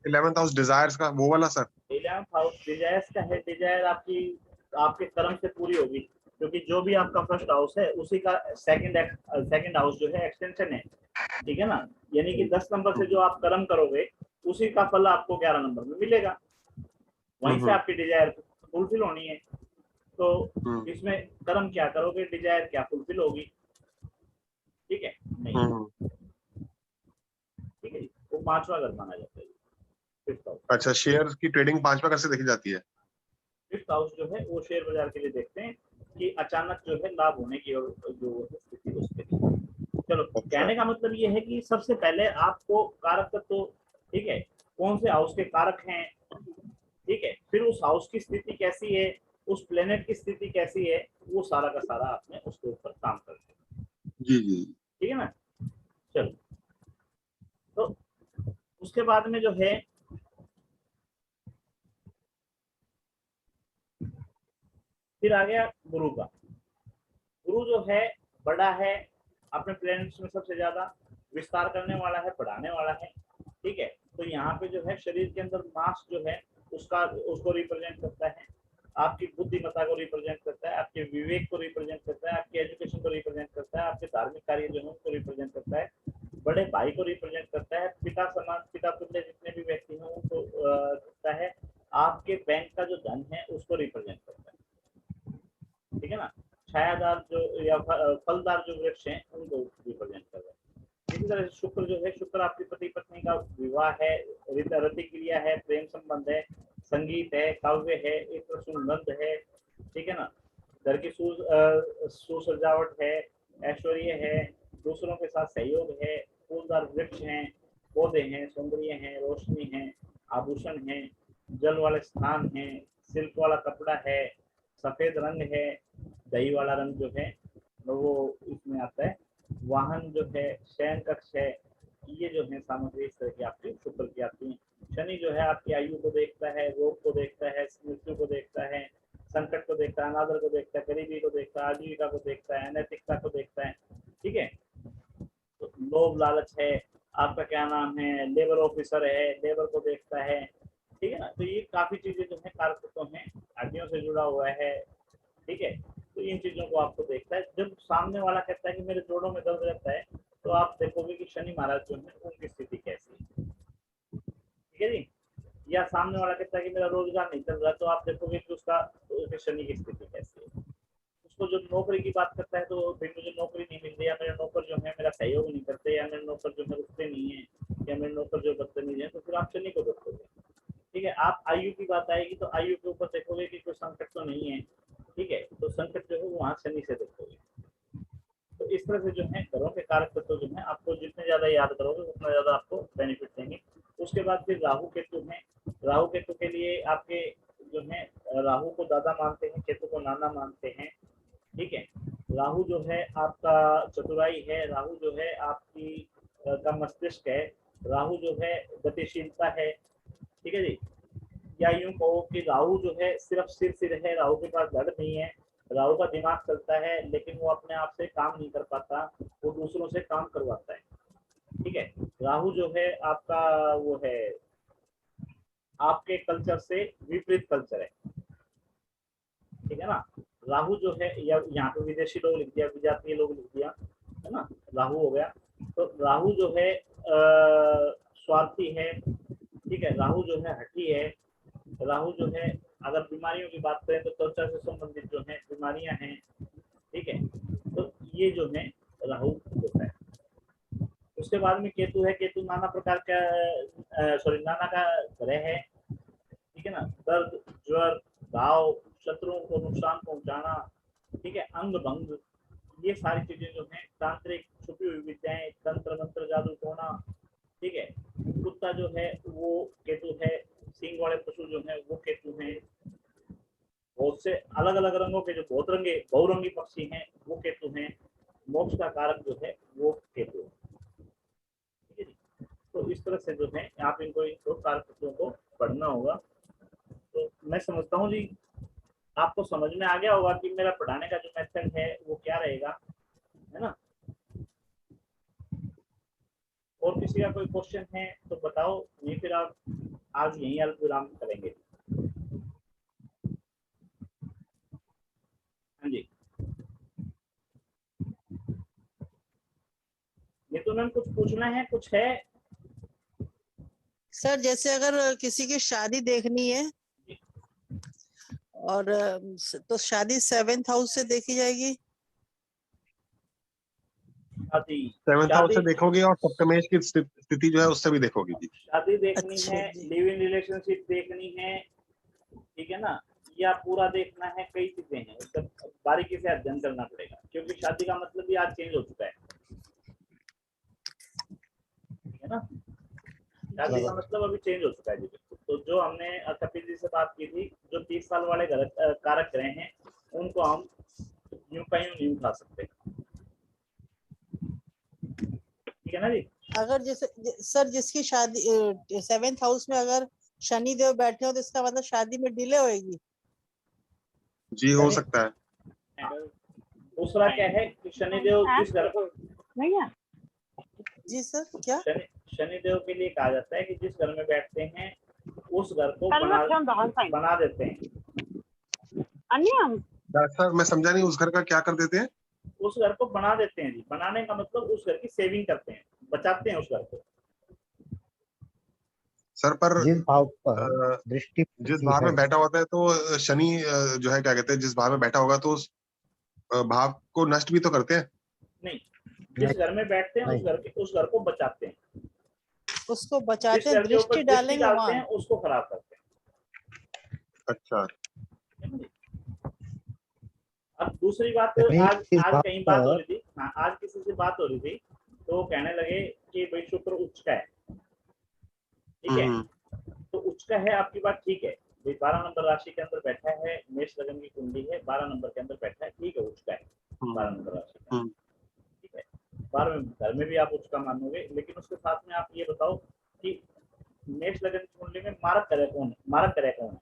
11th हाउस डिजायर्स का वो वाला सर। 11th हाउस डिजायर्स का है। डिजायर आपकी आपके कर्म से पूरी होगी, क्योंकि जो भी आपका फर्स्ट हाउस है उसी का सेकंड हाउस जो है एक्सटेंशन है, ठीक है ना। यानी कि 10 नंबर से जो आप कर्म करोगे उसी का फल आपको 11 नंबर में मिलेगा, वहीं से आपकी डिजायर फुलफिल होनी है। तो इसमें कर्म क्या करोगे, डिजायर क्या फुलफिल होगी, ठीक है। नहीं, ठीक है जी, वो 5वां घर माना जाता है, 5th हाउस। अच्छा, शेयर की ट्रेडिंग 5वां घर से देखी जाती है। 5th हाउस जो है वो शेयर बाजार के लिए देखते हैं कि अचानक जो है लाभ होने की और जो स्थिति उसके लिए। चलो, कहने का मतलब ये है कि सबसे पहले आपको कारक तत्व, ठीक है, कौन से हाउस के कारक हैं, ठीक है, फिर उस हाउस की स्थिति कैसी है, उस प्लेनेट की स्थिति कैसी है, वो सारा का सारा आपने उसके ऊपर काम करते हैं। जी जी। ठीक है ना। चलो, तो उसके बाद में जो है फिर आ गया गुरु का। गुरु जो है बड़ा है, अपने प्लैनेट्स में सबसे ज्यादा विस्तार करने वाला है, बढ़ाने वाला है, ठीक है। तो यहाँ पे जो है शरीर के अंदर मास जो है उसको रिप्रेजेंट करता है, आपकी बुद्धिमत्ता को रिप्रेजेंट करता है, आपके विवेक को रिप्रेजेंट करता है, आपके एजुकेशन को रिप्रेजेंट करता है, आपके धार्मिक कार्य जो है उनको रिप्रेजेंट करता है, बड़े भाई को रिप्रेजेंट करता है, पिता समान, पिता तुल्य जितने भी व्यक्ति हैं उनको करता है, आपके बैंक का जो धन है उसको रिप्रेजेंट करता है, ठीक है ना। छायादार जो या फलदार जो वृक्ष हैं उनको रिप्रेजेंट कर रहे हैं। इसी तरह से शुक्र जो है, शुक्र आपकी पति पत्नी का विवाह है, रति क्रिया है, प्रेम संबंध है, संगीत है, काव्य है, एक सुगंध है, ठीक है ना, घर की सुसजावट है, ऐश्वर्य है, दूसरों के साथ सहयोग है, फूलदार वृक्ष हैं, पौधे हैं, सौंदर्य है, रोशनी है, आभूषण है, जल वाले स्थान है, सिल्क वाला कपड़ा है, सफेद रंग है, दही वाला रंग जो है वो इसमें आता है, वाहन जो है, शयन कक्ष है, ये जो है सामग्री इस तरह की आपकी शुक्र की आती है। शनि जो है आपकी आयु को देखता है, रोग को देखता है, मृत्यु को देखता है, संकट को देखता है, अनादर को देखता है, गरीबी को देखता है, आजीविका को देखता है, अनैतिकता को देखता है, ठीक है। तो लोभ लालच है, आपका क्या नाम है, लेबर ऑफिसर है, लेबर को देखता है, ठीक है ना। तो ये काफी चीजें जो है कारकों में हड्डियों से जुड़ा हुआ है, ठीक है। तो इन चीजों को आपको देखता है। जब सामने वाला कहता है कि मेरे जोड़ों में दर्द रहता है, तो आप देखोगे कि शनि महाराज जो है उनकी स्थिति कैसी है, ठीक है जी। या सामने वाला कहता है कि मेरा रोजगार नहीं चल रहा, तो आप देखोगे कि उसका शनि की स्थिति कैसी है। उसको जब नौकरी की बात करता है तो फिर मुझे नौकरी नहीं मिल रही, या मेरे नौकर जो है मेरा सहयोग नहीं करते, या मेरे नौकर जो है रुकते नहीं है, या मेरे नौकर जो बदतमीज है, तो फिर आप शनि को देखोगे, ठीक है। आप आयु की बात आएगी तो आयु के ऊपर देखोगे कि कोई संकट तो नहीं है, ठीक है, तो संकट जो है वो वहां शनि से देखोगे। तो इस तरह से जो है घरों के कारक तत्व जो है आपको जितने ज्यादा याद करोगे उतना ज्यादा आपको बेनिफिट देंगे। उसके बाद फिर राहु केतु है। राहु केतु के लिए आपके जो है, राहु को दादा मानते हैं, केतु को नाना मानते हैं, ठीक है। राहु जो है आपका चतुराई है, राहु जो है आपकी का मस्तिष्क है, राहु जो है गतिशीलता है, ठीक है जी। या यूं कहो कि राहु जो है सिर्फ सिर है, राहु के पास धड़ नहीं है, राहु का दिमाग चलता है लेकिन वो अपने आप से काम नहीं कर पाता, वो दूसरों से काम करवाता है, ठीक है। राहु जो है आपका वो है आपके कल्चर से विपरीत कल्चर है, ठीक है ना। राहु जो है, या यहाँ पे विदेशी लोग लिख दिया, विजातीय लोग लिख दिया, है ना, राहु हो गया। तो राहु जो है स्वार्थी है, ठीक है। राहु जो है हठी है, राहु जो है अगर बीमारियों की बात करें तो त्वचा से संबंधित जो है बीमारियां हैं, ठीक है। तो ये जो है राहु होता है। उसके बाद में केतु है। केतु नाना प्रकार का नाना का ग्रह है, ठीक है ना। दर्द, ज्वर, घाव, शत्रुओं को नुकसान पहुंचाना, ठीक है, अंग भंग, ये सारी चीजें जो है, तांत्रिक छुपी हुई विद्याएं, तंत्र मंत्र, जादू टोना, ठीक है। कुत्ता जो है वो केतु है, सींग वाले पशु जो है वो केतु हैं, बहुत से अलग अलग रंगों के जो बहुरंगी पक्षी हैं वो केतु हैं, मोक्ष का कारक जो है वो केतु है, ठीक है जी। तो इस तरह से जो है आप इनको कारकों को पढ़ना होगा। तो मैं समझता हूँ जी आपको समझ में आ गया होगा कि मेरा पढ़ाने का जो मेथड है वो क्या रहेगा, है ना। और किसी का कोई क्वेश्चन है तो बताओ, नहीं फिर आप आज यहीं अल्प विराम करेंगे। हाँ जी मिथुनन, कुछ पूछना है, कुछ है? सर जैसे अगर किसी की शादी देखनी है और तो शादी 7th हाउस से देखी जाएगी। शादी 7th हाउस से शादी देखोगे और सप्तमेश की स्थिति जो है उससे भी देखोगे जी। शादी देखनी अच्छा है, जी। लिव इन रिलेशनशिप देखनी है, ठीक है ना, या पूरा देखना है, कई चीजें हैं, उसका बारीकी से अध्ययन करना पड़ेगा, क्योंकि शादी का मतलब भी आज चेंज हो चुका है, ठीक है ना। शादी का मतलब अभी चेंज हो चुका है जी। तो जो हमने कपिल जी से बात की थी, जो 30 साल वाले कारक ग्रह हैं उनको हम यूं का यूं नहीं उठा सकते, ठीक है ना जी। अगर जैसे सर जिसकी शादी 7th हाउस में अगर शनि देव बैठे हो तो इसका मतलब शादी में डिले होएगी। जी हो सकता है। दूसरा क्या है कि शनिदेव जिस घर भैया जी सर क्या? शनिदेव के लिए कहा जाता है कि जिस घर में बैठते हैं उस घर को बना देते हैं। सर मैं समझा नहीं, उस घर का क्या कर देते हैं? उस घर को बना देते हैं जी। बनाने का मतलब उस घर की सेविंग करते हैं, बचाते हैं उस घर को। सर पर जिस भाव पर दृष्टि जिस भाव में बैठा होता है तो शनि जो है क्या कहते हैं, जिस भाव में बैठा होगा तो उस भाव को नष्ट भी तो करते हैं। नहीं, जिस घर में बैठते हैं उस घर को बचाते हैं, उसको जिस बचाते हैं, घर के ऊपर दृष्टि डालेंगे डालते हैं वहां। उसको खराब करते हैं। अच्छा अब दूसरी बात, आज कहीं बात हो रही थी, हाँ आज किसी से बात हो रही थी तो वो कहने लगे कि भाई शुक्र उच्च का है, ठीक है। तो उच्च का है, आपकी बात ठीक है, भाई 12 नंबर राशि के अंदर बैठा है, मेष लगन की कुंडली है, 12 नंबर के अंदर बैठा है, ठीक है, उच्च का है 12 नंबर राशि का, ठीक है। 12वें घर में भी आप उच्च का मानोगे, लेकिन उसके साथ में आप ये बताओ कि मेष लगन की कुंडली में मारक ग्रह कौन है? मारक ग्रह कौन है?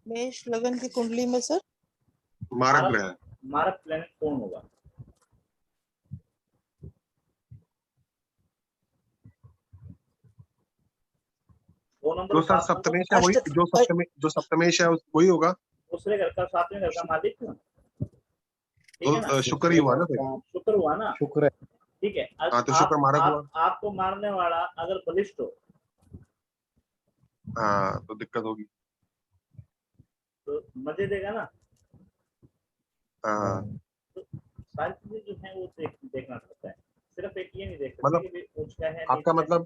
मेष लगन की कुंडली में सर मारक ग्रह। मारक प्लेनेट कौन होगा? दो नंबर जो सर सप्तमेश है वही, जो सप्तमेश है वही होगा। दूसरे घर का, 7वें घर का मालिक, ठीक है ना, तो शुक्र ही हुआ ना फिर। शुक्र हुआ ना, शुक्र, ठीक है। हाँ तो शुक्र मारक हुआ। आपको मारने वाला अगर बलिष्ठ हो हाँ तो दिक्कत होगी। तो मजे देगा ना। हाँ तो सारी चीजें जो है वो देखना पड़ता है, सिर्फ एक ये नहीं देख सकते मतलब कि उच्च का है, आपका मतलब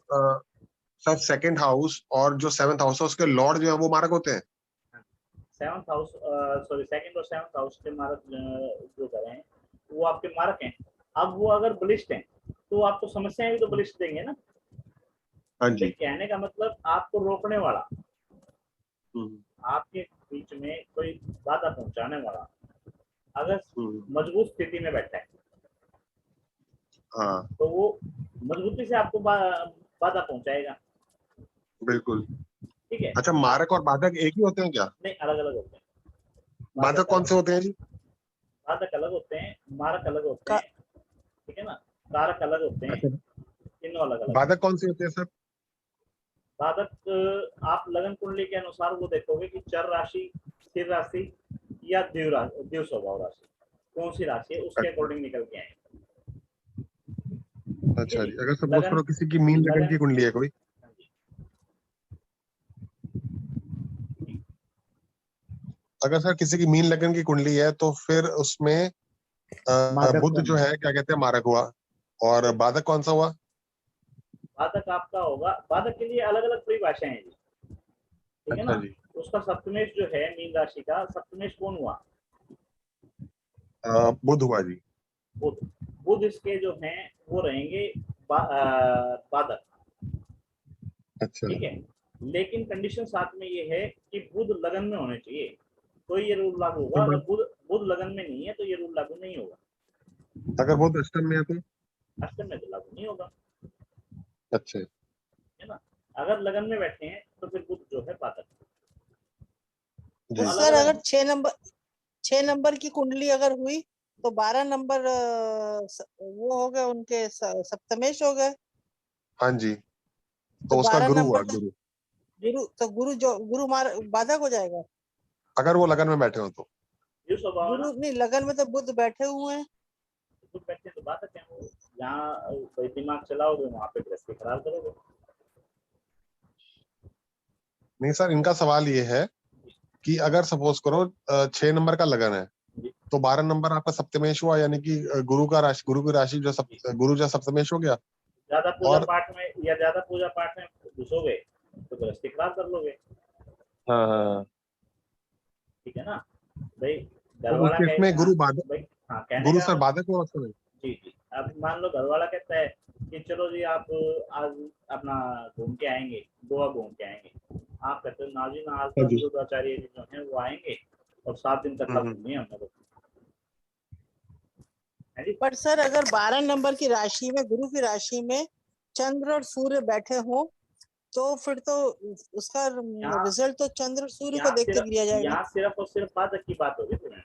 सर 2nd हाउस और जो 7th हाउस है उसके लॉर्ड जो है वो मारक होते हैं। 7th हाउस, सॉरी 2nd और 7th हाउस के मारक जो कर रहे हैं वो आपके मारक हैं। अब वो अगर बलिष्ठ हैं तो आपको समस्याएं भी तो बलिष्ठ देंगे ना। हाँ जी। कहने का मतलब आपको रोकने वाला, आपके बीच में कोई बाधा पहुंचाने वाला अगर मजबूत स्थिति में बैठा है हाँ तो वो मजबूती से आपको बाधा पहुंचाएगा, बिल्कुल। ठीक है। अच्छा मारक और बाधक एक ही होते हैं क्या? नहीं, अलग अलग होते हैं। बाधक कौन से होते हैं जी? बाधक अलग होते हैं, मारक अलग होते हैं, ठीक है ना, कारक अलग होते हैं, तीनों अलग अलग। बाधक कौन से होते हैं सर? बाधक आप लगन कुंडली के अनुसार वो देखोगे कि चर राशि, स्थिर राशि या द्विव स्वभाव राशि, कौन सी राशि है उसके अकॉर्डिंग निकल के आएंगे। अच्छा जी, अगर सपोज करो किसी की मीन लगन की कुंडली है कोई, अगर सर किसी की मीन लगन की कुंडली है तो फिर उसमें बुध जो है क्या कहते हैं मारक हुआ, और बाधक कौन सा हुआ? बाधक आपका होगा, बाधक के लिए अलग अलग परिभाषाएं हैं जी, ठीक है ना। उसका सप्तमेश जो है मीन राशि का, सप्तमेश कौन हुआ? बुध हुआ जी। बुध इसके जो हैं वो रहेंगे बाधक, अच्छा ठीक है। लेकिन कंडीशन साथ में ये है कि बुध लगन में होने चाहिए तो ये रूल लागू होगा, अगर बुध लगन में नहीं है तो ये रूल लागू नहीं होगा। अगर बुध अष्टम में है तो अष्टम में तो लागू नहीं होगा, अच्छा है ना। अगर लगन में बैठे हैं तो फिर बुध जो है बाधक। तो सर अगर 6 नंबर की कुंडली अगर हुई तो 12 नंबर वो हो गए उनके सप्तमेश हो गए। हाँ जी, तो तो उसका 12 गुरु हुआ, नंबर गुरु। गुरु, तो गुरु जो गुरु मार बाधक हो जाएगा। अगर वो लगन में बैठे हो तो। ये स्वभाव है ना, गुरु नहीं, लगन में तो बुध बैठे हुए हैं। तो बैठते हैं तो बात है वो, जहाँ कोई दिमाग चलाओगे वहाँ पे गृहस्थी खराब करोगे। नहीं सर, इनका सवाल ये है कि अगर सपोज करो 6 नंबर का लगन है, तो 12 नंबर आपका सप्तमेश हुआ, यानी कि गुरु की राशि जो गुरु जो सप्तमेश हो गया। ज्यादा पूजा और पाठ में या ज्यादा पूजा पाठ में घुसोगे तो गृहस्थी खराब कर लोगे। हाँ, ठीक है ना भाई, तो घर उस वाला केस में हाँ, गुरु बाधक, भाई हाँ, कहने गुरु का सर बाधक हुआ उसमें। जी जी। अब मान लो घर वाला कहता है कि चलो जी आप आज अपना घूम के आएंगे, गोवा घूम के आएंगे। आप कहते हो ना जी ना, आज तो हाँ जी। अनिरुद्धाचार्य जी जो है वो आएंगे और 7 दिन तक हम्म। घूमनी है हमने तो। है जी। पर सर अगर 12 नंबर की राशि में, गुरु की राशि में चंद्र और सूर्य बैठे हो, तो फिर तो उसका यहाँ रिजल्ट तो चंद्र और सूर्य को देख के लिया जाएगा। यहाँ सिर्फ और सिर्फ बाधक की बात होगी तुम्हें।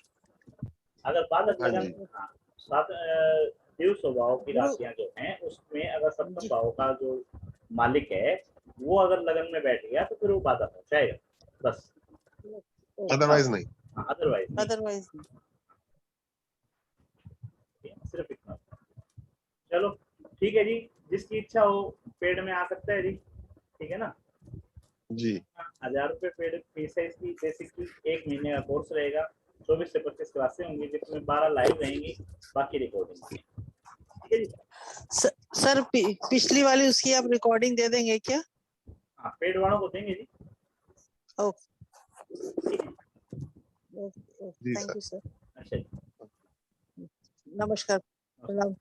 अगर बाधक हाँ लगन, जी। हाँ, सात देव स्वभाव की गुरु राशियां जो हैं उसमें अगर सप्तम जी। भाव का जो मालिक है वो अगर लगन में बैठ गया तो फिर वो बाधक हो जाएगा बस। अदरवाइज नहीं। अदरवाइज अदरवाइज सिर्फ इतना। चलो ठीक है जी, जिसकी इच्छा हो पेड में आ सकता है जी। ठीक है ना। जी 1000 रुपये पेड फीस है इसकी बेसिक की। 1 महीने का कोर्स रहेगा, 24 से 25 क्लासें होंगी जिसमें 12 लाइव रहेंगी, बाकी रिकॉर्डिंग। ठीक है जी। सर पिछली वाली उसकी आप रिकॉर्डिंग दे देंगे क्या? हाँ, पेड वालों को देंगे जी। ओके, जी थैंक सर। You sir. अच्छा जी। नमस्कार, प्रणाम।